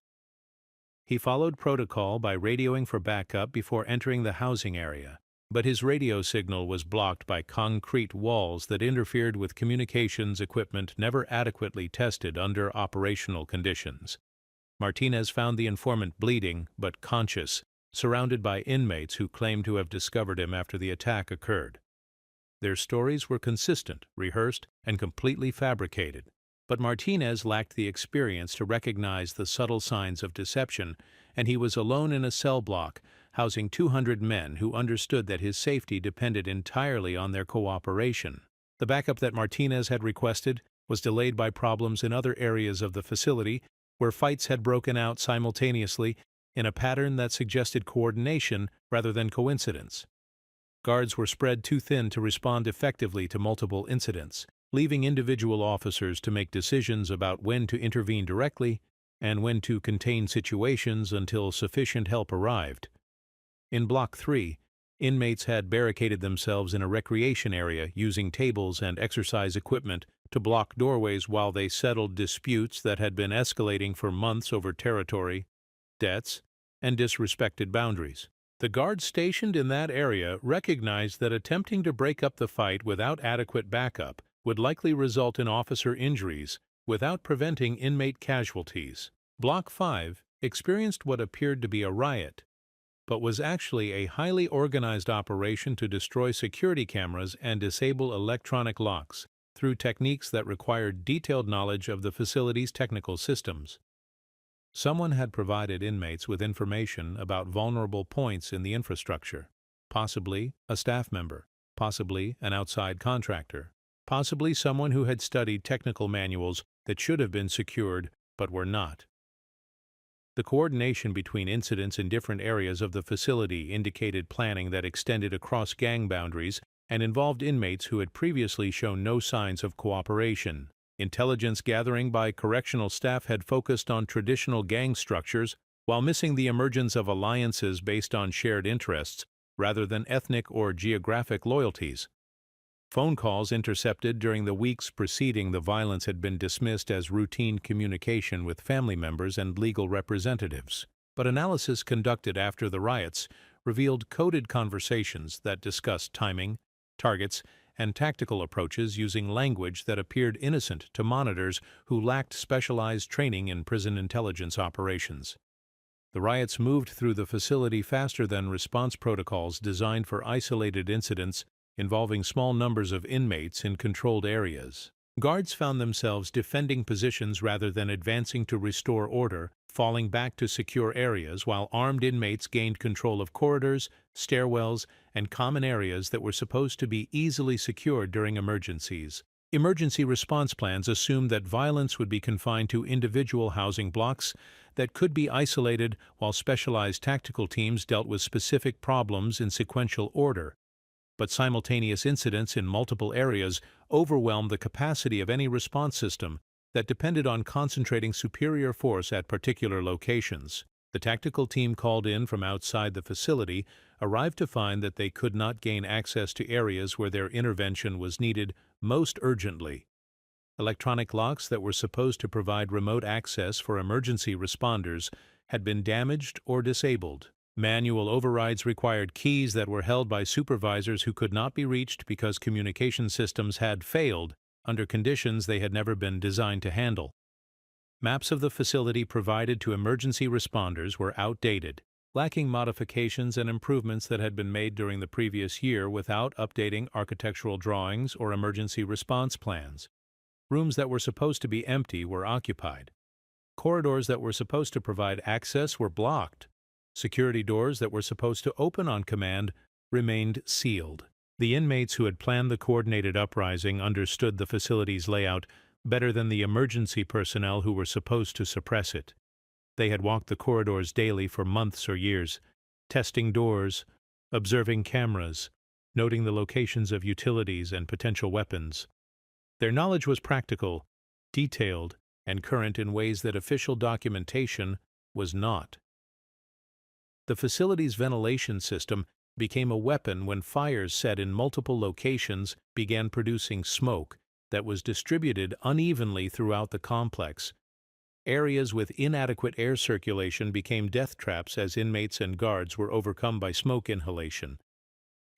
He followed protocol by radioing for backup before entering the housing area, but his radio signal was blocked by concrete walls that interfered with communications equipment never adequately tested under operational conditions. Martinez found the informant bleeding, but conscious, surrounded by inmates who claimed to have discovered him after the attack occurred. Their stories were consistent, rehearsed, and completely fabricated, but Martinez lacked the experience to recognize the subtle signs of deception, and he was alone in a cell block, housing 200 men who understood that his safety depended entirely on their cooperation. The backup that Martinez had requested was delayed by problems in other areas of the facility, where fights had broken out simultaneously in a pattern that suggested coordination rather than coincidence. Guards were spread too thin to respond effectively to multiple incidents, leaving individual officers to make decisions about when to intervene directly and when to contain situations until sufficient help arrived. In Block 3, inmates had barricaded themselves in a recreation area using tables and exercise equipment to block doorways while they settled disputes that had been escalating for months over territory, debts, and disrespected boundaries. The guards stationed in that area recognized that attempting to break up the fight without adequate backup would likely result in officer injuries without preventing inmate casualties. Block 5 experienced what appeared to be a riot, but was actually a highly organized operation to destroy security cameras and disable electronic locks through techniques that required detailed knowledge of the facility's technical systems. Someone had provided inmates with information about vulnerable points in the infrastructure, possibly a staff member, possibly an outside contractor, possibly someone who had studied technical manuals that should have been secured but were not. The coordination between incidents in different areas of the facility indicated planning that extended across gang boundaries and involved inmates who had previously shown no signs of cooperation. Intelligence gathering by correctional staff had focused on traditional gang structures while missing the emergence of alliances based on shared interests rather than ethnic or geographic loyalties. Phone calls intercepted during the weeks preceding the violence had been dismissed as routine communication with family members and legal representatives, but analysis conducted after the riots revealed coded conversations that discussed timing, targets, and tactical approaches using language that appeared innocent to monitors who lacked specialized training in prison intelligence operations. The riots moved through the facility faster than response protocols designed for isolated incidents involving small numbers of inmates in controlled areas. Guards found themselves defending positions rather than advancing to restore order, falling back to secure areas while armed inmates gained control of corridors, stairwells, and common areas that were supposed to be easily secured during emergencies. Emergency response plans assumed that violence would be confined to individual housing blocks that could be isolated while specialized tactical teams dealt with specific problems in sequential order. But simultaneous incidents in multiple areas overwhelmed the capacity of any response system that depended on concentrating superior force at particular locations. The tactical team called in from outside the facility arrived to find that they could not gain access to areas where their intervention was needed most urgently. Electronic locks that were supposed to provide remote access for emergency responders had been damaged or disabled. Manual overrides required keys that were held by supervisors who could not be reached because communication systems had failed under conditions they had never been designed to handle. Maps of the facility provided to emergency responders were outdated, lacking modifications and improvements that had been made during the previous year without updating architectural drawings or emergency response plans. Rooms that were supposed to be empty were occupied. Corridors that were supposed to provide access were blocked. Security doors that were supposed to open on command remained sealed. The inmates who had planned the coordinated uprising understood the facility's layout better than the emergency personnel who were supposed to suppress it. They had walked the corridors daily for months or years, testing doors, observing cameras, noting the locations of utilities and potential weapons. Their knowledge was practical, detailed, and current in ways that official documentation was not. The facility's ventilation system became a weapon when fires set in multiple locations began producing smoke that was distributed unevenly throughout the complex. Areas with inadequate air circulation became death traps as inmates and guards were overcome by smoke inhalation.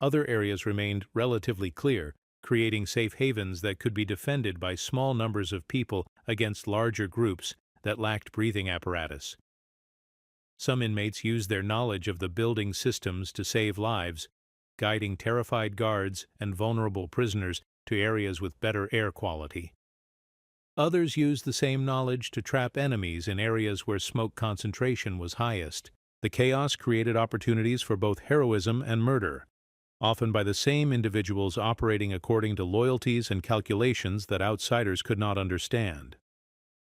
Other areas remained relatively clear, creating safe havens that could be defended by small numbers of people against larger groups that lacked breathing apparatus. Some inmates used their knowledge of the building systems to save lives, guiding terrified guards and vulnerable prisoners to areas with better air quality. Others used the same knowledge to trap enemies in areas where smoke concentration was highest. The chaos created opportunities for both heroism and murder, often by the same individuals operating according to loyalties and calculations that outsiders could not understand.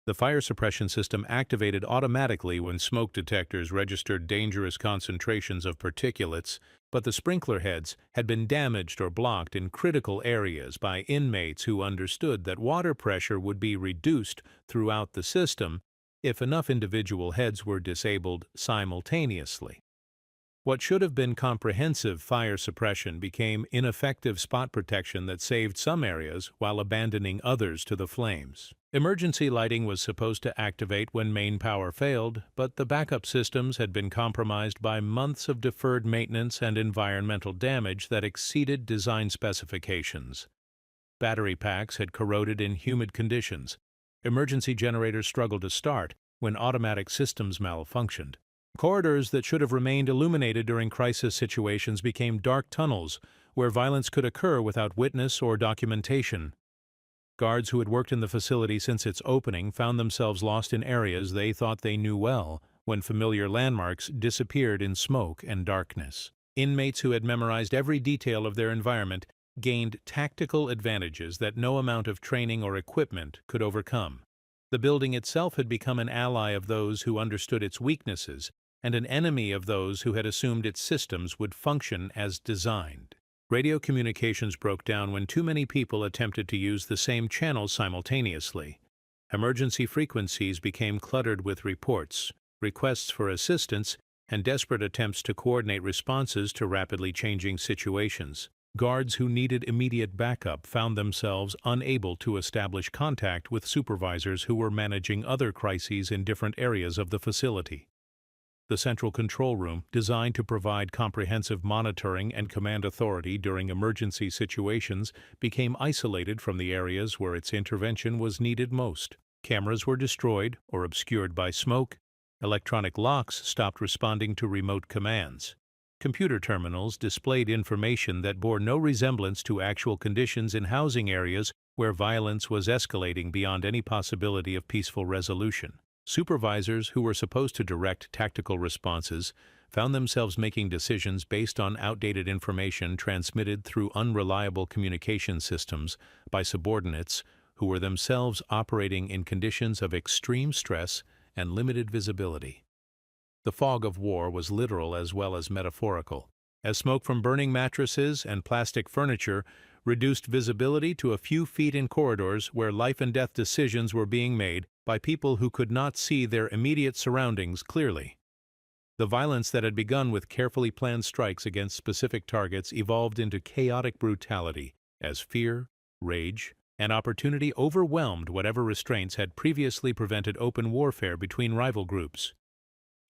The fire suppression system activated automatically when smoke detectors registered dangerous concentrations of particulates, but the sprinkler heads had been damaged or blocked in critical areas by inmates who understood that water pressure would be reduced throughout the system if enough individual heads were disabled simultaneously. What should have been comprehensive fire suppression became ineffective spot protection that saved some areas while abandoning others to the flames. Emergency lighting was supposed to activate when main power failed, but the backup systems had been compromised by months of deferred maintenance and environmental damage that exceeded design specifications. Battery packs had corroded in humid conditions. Emergency generators struggled to start when automatic systems malfunctioned. Corridors that should have remained illuminated during crisis situations became dark tunnels where violence could occur without witness or documentation. Guards who had worked in the facility since its opening found themselves lost in areas they thought they knew well when familiar landmarks disappeared in smoke and darkness. Inmates who had memorized every detail of their environment gained tactical advantages that no amount of training or equipment could overcome. The building itself had become an ally of those who understood its weaknesses and an enemy of those who had assumed its systems would function as designed. Radio communications broke down when too many people attempted to use the same channels simultaneously. Emergency frequencies became cluttered with reports, requests for assistance, and desperate attempts to coordinate responses to rapidly changing situations. Guards who needed immediate backup found themselves unable to establish contact with supervisors who were managing other crises in different areas of the facility. The central control room, designed to provide comprehensive monitoring and command authority during emergency situations, became isolated from the areas where its intervention was needed most. Cameras were destroyed or obscured by smoke. Electronic locks stopped responding to remote commands. Computer terminals displayed information that bore no resemblance to actual conditions in housing areas where violence was escalating beyond any possibility of peaceful resolution. Supervisors who were supposed to direct tactical responses found themselves making decisions based on outdated information transmitted through unreliable communication systems by subordinates who were themselves operating in conditions of extreme stress and limited visibility. The fog of war was literal as well as metaphorical, as smoke from burning mattresses and plastic furniture reduced visibility to a few feet in corridors where life-and-death decisions were being made by people who could not see their immediate surroundings clearly. The violence that had begun with carefully planned strikes against specific targets evolved into chaotic brutality as fear, rage, and opportunity overwhelmed whatever restraints had previously prevented open warfare between rival groups.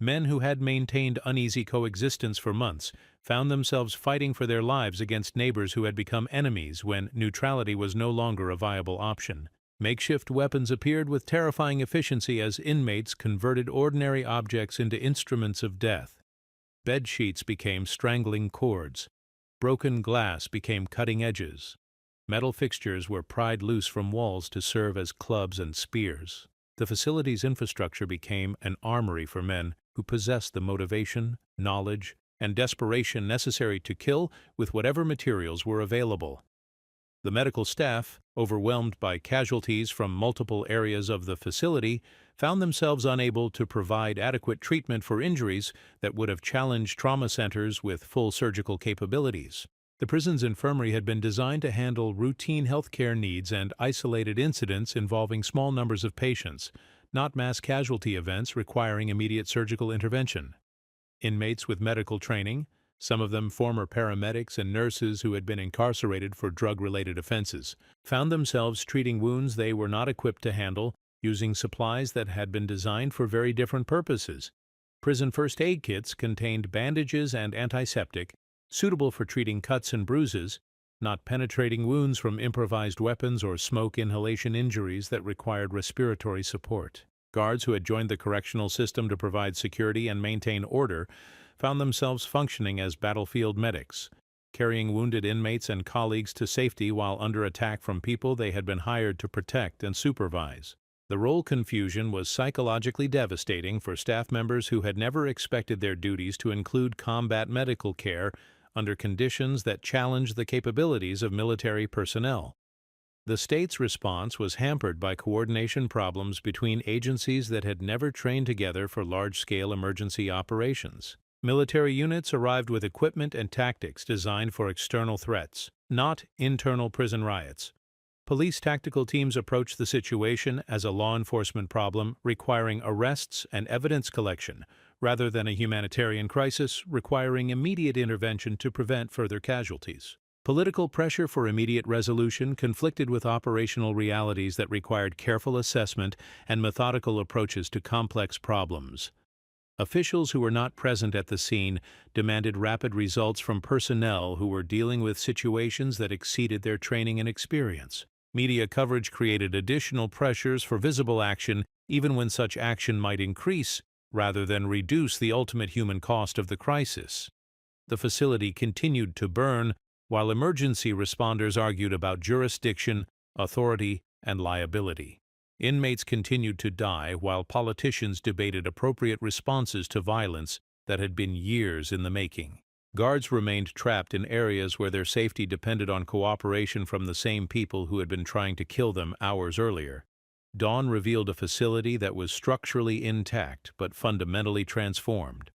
Men who had maintained uneasy coexistence for months found themselves fighting for their lives against neighbors who had become enemies when neutrality was no longer a viable option. Makeshift weapons appeared with terrifying efficiency as inmates converted ordinary objects into instruments of death. Bed sheets became strangling cords. Broken glass became cutting edges. Metal fixtures were pried loose from walls to serve as clubs and spears. The facility's infrastructure became an armory for men who possessed the motivation, knowledge, and desperation necessary to kill with whatever materials were available. The medical staff, overwhelmed by casualties from multiple areas of the facility, found themselves unable to provide adequate treatment for injuries that would have challenged trauma centers with full surgical capabilities. The prison's infirmary had been designed to handle routine healthcare needs and isolated incidents involving small numbers of patients, not mass casualty events requiring immediate surgical intervention. Inmates with medical training, some of them former paramedics and nurses who had been incarcerated for drug-related offenses, found themselves treating wounds they were not equipped to handle, using supplies that had been designed for very different purposes. Prison first aid kits contained bandages and antiseptic, suitable for treating cuts and bruises, not penetrating wounds from improvised weapons or smoke inhalation injuries that required respiratory support. Guards who had joined the correctional system to provide security and maintain order found themselves functioning as battlefield medics, carrying wounded inmates and colleagues to safety while under attack from people they had been hired to protect and supervise. The role confusion was psychologically devastating for staff members who had never expected their duties to include combat medical care under conditions that challenged the capabilities of military personnel. The state's response was hampered by coordination problems between agencies that had never trained together for large-scale emergency operations. Military units arrived with equipment and tactics designed for external threats, not internal prison riots. Police tactical teams approached the situation as a law enforcement problem requiring arrests and evidence collection, rather than a humanitarian crisis requiring immediate intervention to prevent further casualties. Political pressure for immediate resolution conflicted with operational realities that required careful assessment and methodical approaches to complex problems. Officials who were not present at the scene demanded rapid results from personnel who were dealing with situations that exceeded their training and experience. Media coverage created additional pressures for visible action, even when such action might increase rather than reduce the ultimate human cost of the crisis. The facility continued to burn, while emergency responders argued about jurisdiction, authority, and liability. Inmates continued to die while politicians debated appropriate responses to violence that had been years in the making. Guards remained trapped in areas where their safety depended on cooperation from the same people who had been trying to kill them hours earlier. Dawn revealed a facility that was structurally intact but fundamentally transformed.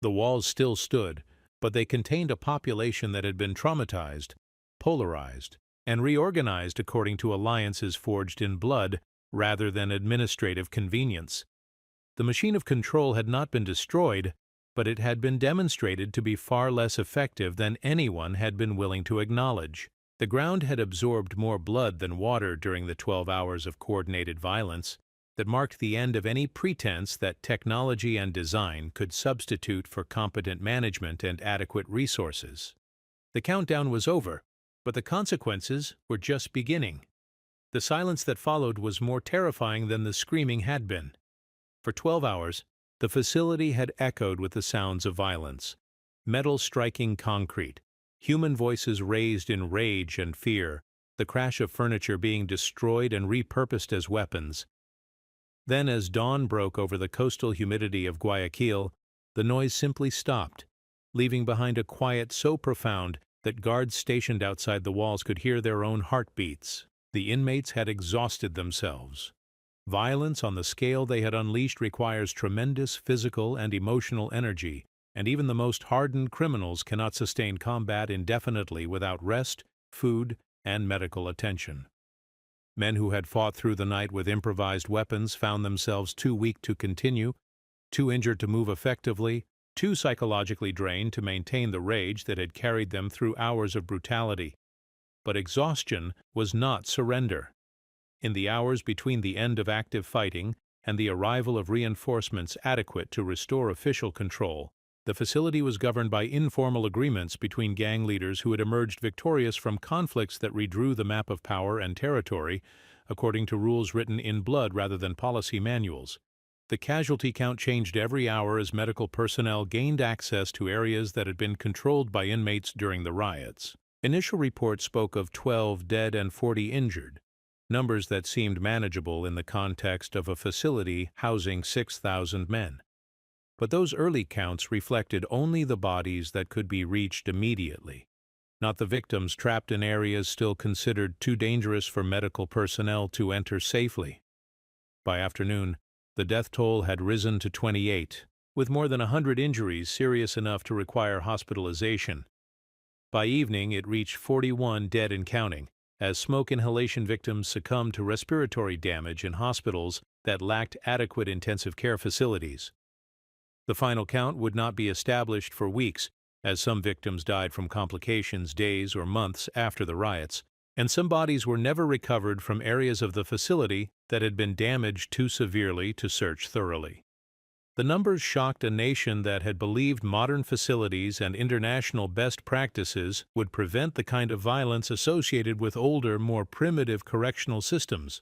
The walls still stood, but they contained a population that had been traumatized, polarized, and reorganized according to alliances forged in blood rather than administrative convenience. The machine of control had not been destroyed, but it had been demonstrated to be far less effective than anyone had been willing to acknowledge. The ground had absorbed more blood than water during the 12 hours of coordinated violence that marked the end of any pretense that technology and design could substitute for competent management and adequate resources. The countdown was over, but the consequences were just beginning. The silence that followed was more terrifying than the screaming had been. For 12 hours, the facility had echoed with the sounds of violence, metal striking concrete, human voices raised in rage and fear, the crash of furniture being destroyed and repurposed as weapons. Then, as dawn broke over the coastal humidity of Guayaquil, the noise simply stopped, leaving behind a quiet so profound that guards stationed outside the walls could hear their own heartbeats. The inmates had exhausted themselves. Violence on the scale they had unleashed requires tremendous physical and emotional energy, and even the most hardened criminals cannot sustain combat indefinitely without rest, food, and medical attention. Men who had fought through the night with improvised weapons found themselves too weak to continue, too injured to move effectively, too psychologically drained to maintain the rage that had carried them through hours of brutality. But exhaustion was not surrender. In the hours between the end of active fighting and the arrival of reinforcements adequate to restore official control, the facility was governed by informal agreements between gang leaders who had emerged victorious from conflicts that redrew the map of power and territory, according to rules written in blood rather than policy manuals. The casualty count changed every hour as medical personnel gained access to areas that had been controlled by inmates during the riots. Initial reports spoke of 12 dead and 40 injured, numbers that seemed manageable in the context of a facility housing 6,000 men. But those early counts reflected only the bodies that could be reached immediately, not the victims trapped in areas still considered too dangerous for medical personnel to enter safely. By afternoon, the death toll had risen to 28, with more than 100 injuries serious enough to require hospitalization. By evening, it reached 41 dead and counting, as smoke inhalation victims succumbed to respiratory damage in hospitals that lacked adequate intensive care facilities. The final count would not be established for weeks, as some victims died from complications days or months after the riots, and some bodies were never recovered from areas of the facility that had been damaged too severely to search thoroughly. The numbers shocked a nation that had believed modern facilities and international best practices would prevent the kind of violence associated with older, more primitive correctional systems.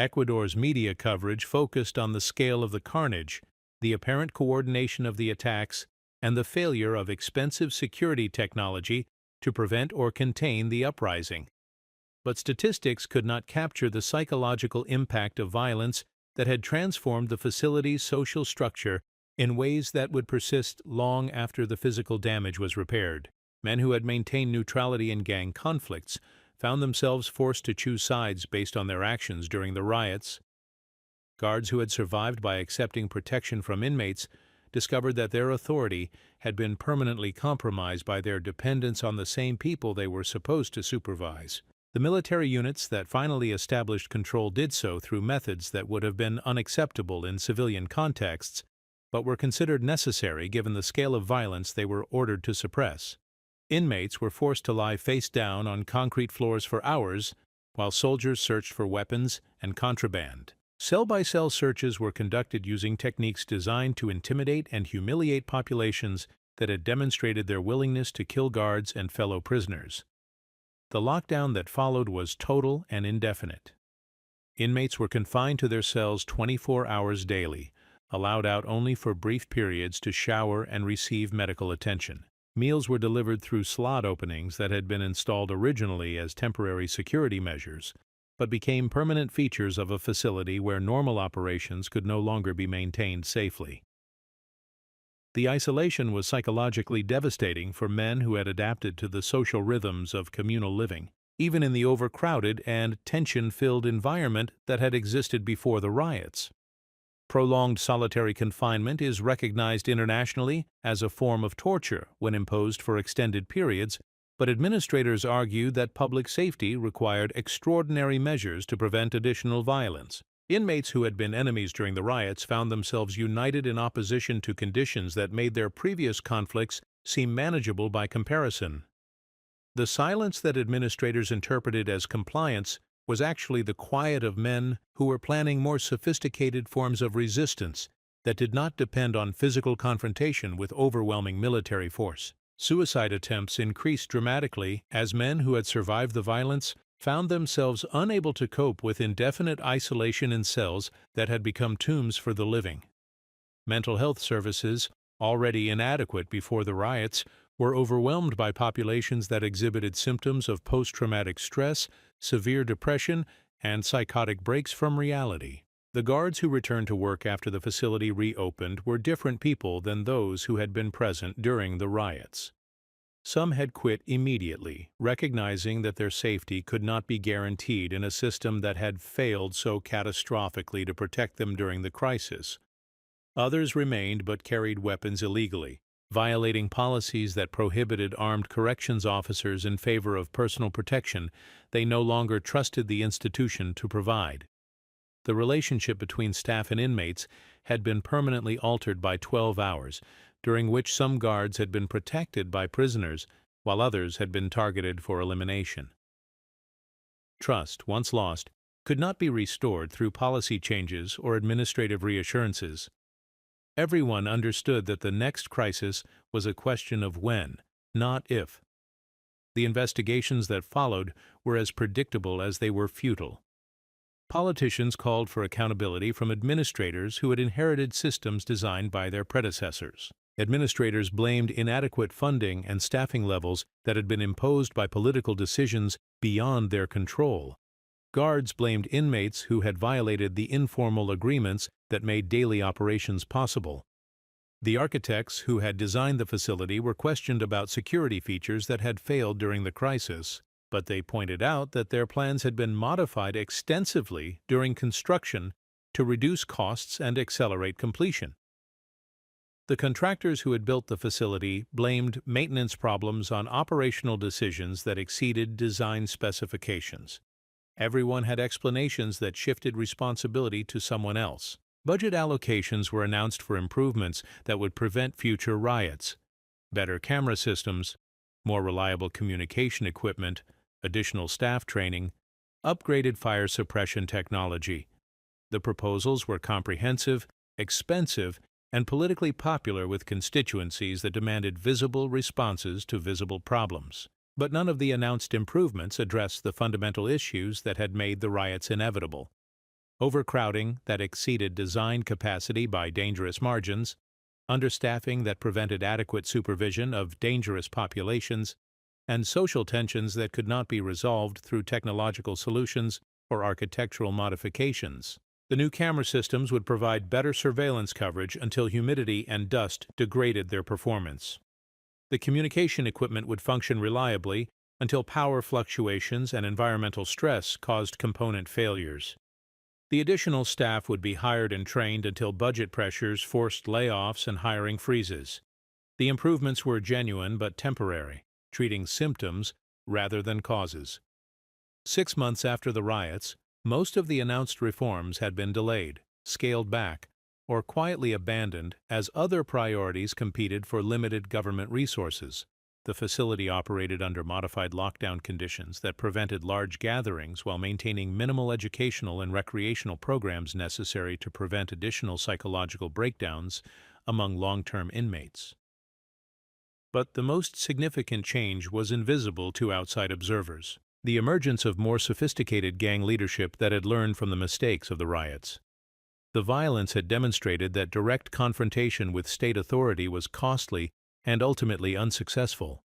Ecuador's media coverage focused on the scale of the carnage, the apparent coordination of the attacks, and the failure of expensive security technology to prevent or contain the uprising. But statistics could not capture the psychological impact of violence that had transformed the facility's social structure in ways that would persist long after the physical damage was repaired. Men who had maintained neutrality in gang conflicts found themselves forced to choose sides based on their actions during the riots. Guards who had survived by accepting protection from inmates discovered that their authority had been permanently compromised by their dependence on the same people they were supposed to supervise. The military units that finally established control did so through methods that would have been unacceptable in civilian contexts, but were considered necessary given the scale of violence they were ordered to suppress. Inmates were forced to lie face down on concrete floors for hours, while soldiers searched for weapons and contraband. Cell-by-cell searches were conducted using techniques designed to intimidate and humiliate populations that had demonstrated their willingness to kill guards and fellow prisoners. The lockdown that followed was total and indefinite. Inmates were confined to their cells 24 hours daily, allowed out only for brief periods to shower and receive medical attention. Meals were delivered through slot openings that had been installed originally as temporary security measures, but became permanent features of a facility where normal operations could no longer be maintained safely. The isolation was psychologically devastating for men who had adapted to the social rhythms of communal living, even in the overcrowded and tension-filled environment that had existed before the riots. Prolonged solitary confinement is recognized internationally as a form of torture when imposed for extended periods, but administrators argued that public safety required extraordinary measures to prevent additional violence. Inmates who had been enemies during the riots found themselves united in opposition to conditions that made their previous conflicts seem manageable by comparison. The silence that administrators interpreted as compliance was actually the quiet of men who were planning more sophisticated forms of resistance that did not depend on physical confrontation with overwhelming military force. Suicide attempts increased dramatically as men who had survived the violence found themselves unable to cope with indefinite isolation in cells that had become tombs for the living. Mental health services, already inadequate before the riots, were overwhelmed by populations that exhibited symptoms of post-traumatic stress, severe depression, and psychotic breaks from reality. The guards who returned to work after the facility reopened were different people than those who had been present during the riots. Some had quit immediately, recognizing that their safety could not be guaranteed in a system that had failed so catastrophically to protect them during the crisis. Others remained but carried weapons illegally, violating policies that prohibited armed corrections officers in favor of personal protection they no longer trusted the institution to provide. The relationship between staff and inmates had been permanently altered by 12 hours, during which some guards had been protected by prisoners, while others had been targeted for elimination. Trust, once lost, could not be restored through policy changes or administrative reassurances. Everyone understood that the next crisis was a question of when, not if. The investigations that followed were as predictable as they were futile. Politicians called for accountability from administrators who had inherited systems designed by their predecessors. Administrators blamed inadequate funding and staffing levels that had been imposed by political decisions beyond their control. Guards blamed inmates who had violated the informal agreements that made daily operations possible. The architects who had designed the facility were questioned about security features that had failed during the crisis, but they pointed out that their plans had been modified extensively during construction to reduce costs and accelerate completion. The contractors who had built the facility blamed maintenance problems on operational decisions that exceeded design specifications. Everyone had explanations that shifted responsibility to someone else. Budget allocations were announced for improvements that would prevent future riots: better camera systems, more reliable communication equipment, additional staff training, upgraded fire suppression technology. The proposals were comprehensive, expensive, and politically popular with constituencies that demanded visible responses to visible problems. But none of the announced improvements addressed the fundamental issues that had made the riots inevitable. overcrowding that exceeded design capacity by dangerous margins, understaffing that prevented adequate supervision of dangerous populations, and social tensions that could not be resolved through technological solutions or architectural modifications. The new camera systems would provide better surveillance coverage until humidity and dust degraded their performance. The communication equipment would function reliably until power fluctuations and environmental stress caused component failures. The additional staff would be hired and trained until budget pressures forced layoffs and hiring freezes. The improvements were genuine but temporary, treating symptoms rather than causes. 6 months after the riots, most of the announced reforms had been delayed, scaled back, or quietly abandoned as other priorities competed for limited government resources. The facility operated under modified lockdown conditions that prevented large gatherings while maintaining minimal educational and recreational programs necessary to prevent additional psychological breakdowns among long-term inmates. But the most significant change was invisible to outside observers: the emergence of more sophisticated gang leadership that had learned from the mistakes of the riots. The violence had demonstrated that direct confrontation with state authority was costly and ultimately unsuccessful.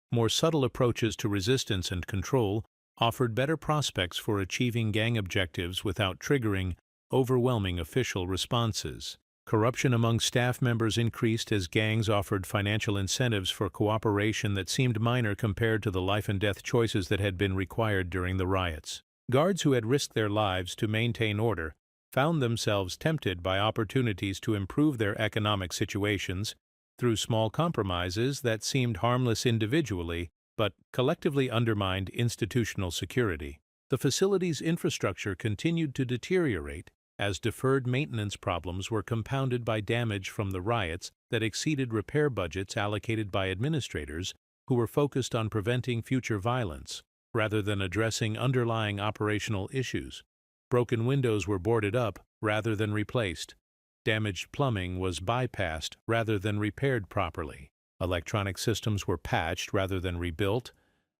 More subtle approaches to resistance and control offered better prospects for achieving gang objectives without triggering overwhelming official responses. Corruption among staff members increased as gangs offered financial incentives for cooperation that seemed minor compared to the life-and-death choices that had been required during the riots. Guards who had risked their lives to maintain order found themselves tempted by opportunities to improve their economic situations through small compromises that seemed harmless individually but collectively undermined institutional security. The facility's infrastructure continued to deteriorate as deferred maintenance problems were compounded by damage from the riots that exceeded repair budgets allocated by administrators who were focused on preventing future violence rather than addressing underlying operational issues. Broken windows were boarded up rather than replaced. Damaged plumbing was bypassed rather than repaired properly. Electronic systems were patched rather than rebuilt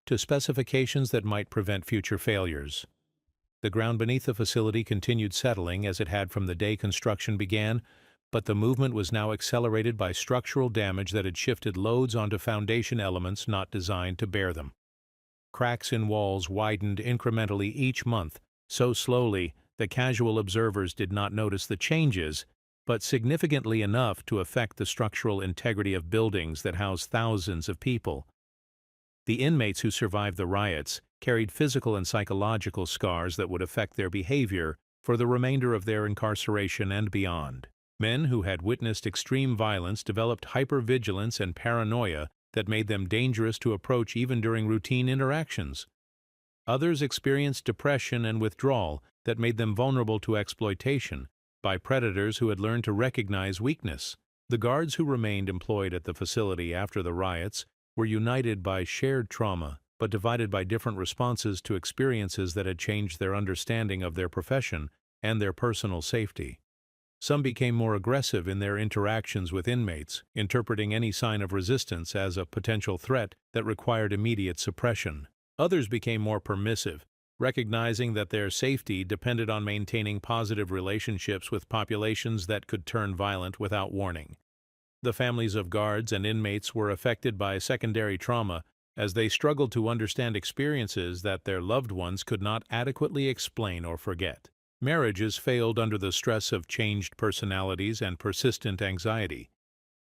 to specifications that might prevent future failures. The ground beneath the facility continued settling as it had from the day construction began, but the movement was now accelerated by structural damage that had shifted loads onto foundation elements not designed to bear them. Cracks in walls widened incrementally each month, so slowly that casual observers did not notice the changes, but significantly enough to affect the structural integrity of buildings that housed thousands of people. The inmates who survived the riots carried physical and psychological scars that would affect their behavior for the remainder of their incarceration and beyond. Men who had witnessed extreme violence developed hypervigilance and paranoia that made them dangerous to approach even during routine interactions. Others experienced depression and withdrawal that made them vulnerable to exploitation by predators who had learned to recognize weakness. The guards who remained employed at the facility after the riots were united by shared trauma, but divided by different responses to experiences that had changed their understanding of their profession and their personal safety. Some became more aggressive in their interactions with inmates, interpreting any sign of resistance as a potential threat that required immediate suppression. Others became more permissive, recognizing that their safety depended on maintaining positive relationships with populations that could turn violent without warning. The families of guards and inmates were affected by secondary trauma as they struggled to understand experiences that their loved ones could not adequately explain or forget. Marriages failed under the stress of changed personalities and persistent anxiety.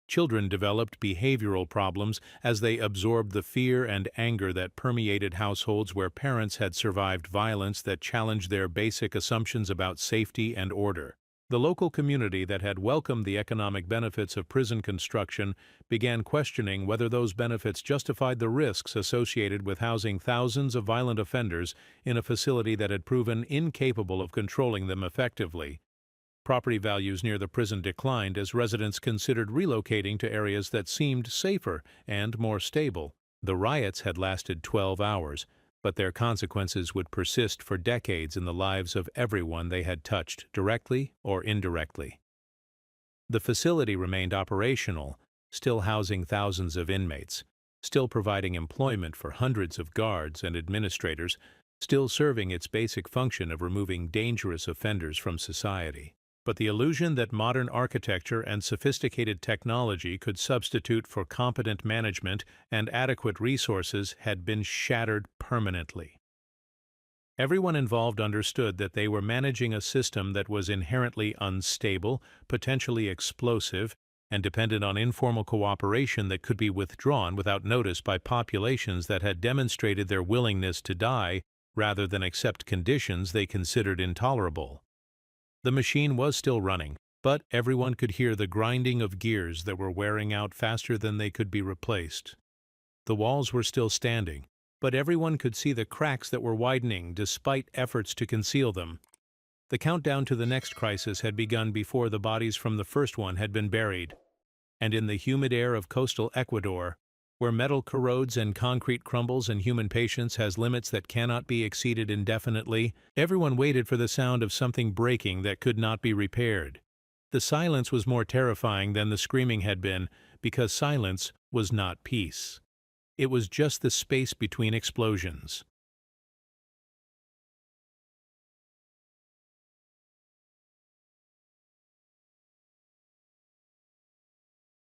Children developed behavioral problems as they absorbed the fear and anger that permeated households where parents had survived violence that challenged their basic assumptions about safety and order. The local community that had welcomed the economic benefits of prison construction began questioning whether those benefits justified the risks associated with housing thousands of violent offenders in a facility that had proven incapable of controlling them effectively. Property values near the prison declined as residents considered relocating to areas that seemed safer and more stable. The riots had lasted 12 hours, but their consequences would persist for decades in the lives of everyone they had touched, directly or indirectly. The facility remained operational, still housing thousands of inmates, still providing employment for hundreds of guards and administrators, still serving its basic function of removing dangerous offenders from society. But the illusion that modern architecture and sophisticated technology could substitute for competent management and adequate resources had been shattered permanently. Everyone involved understood that they were managing a system that was inherently unstable, potentially explosive, and dependent on informal cooperation that could be withdrawn without notice by populations that had demonstrated their willingness to die rather than accept conditions they considered intolerable. The machine was still running, but everyone could hear the grinding of gears that were wearing out faster than they could be replaced. The walls were still standing, but everyone could see the cracks that were widening despite efforts to conceal them. The countdown to the next crisis had begun before the bodies from the first one had been buried, and in the humid air of coastal Ecuador, where metal corrodes and concrete crumbles and human patience has limits that cannot be exceeded indefinitely, everyone waited for the sound of something breaking that could not be repaired. The silence was more terrifying than the screaming had been, because silence was not peace. It was just the space between explosions.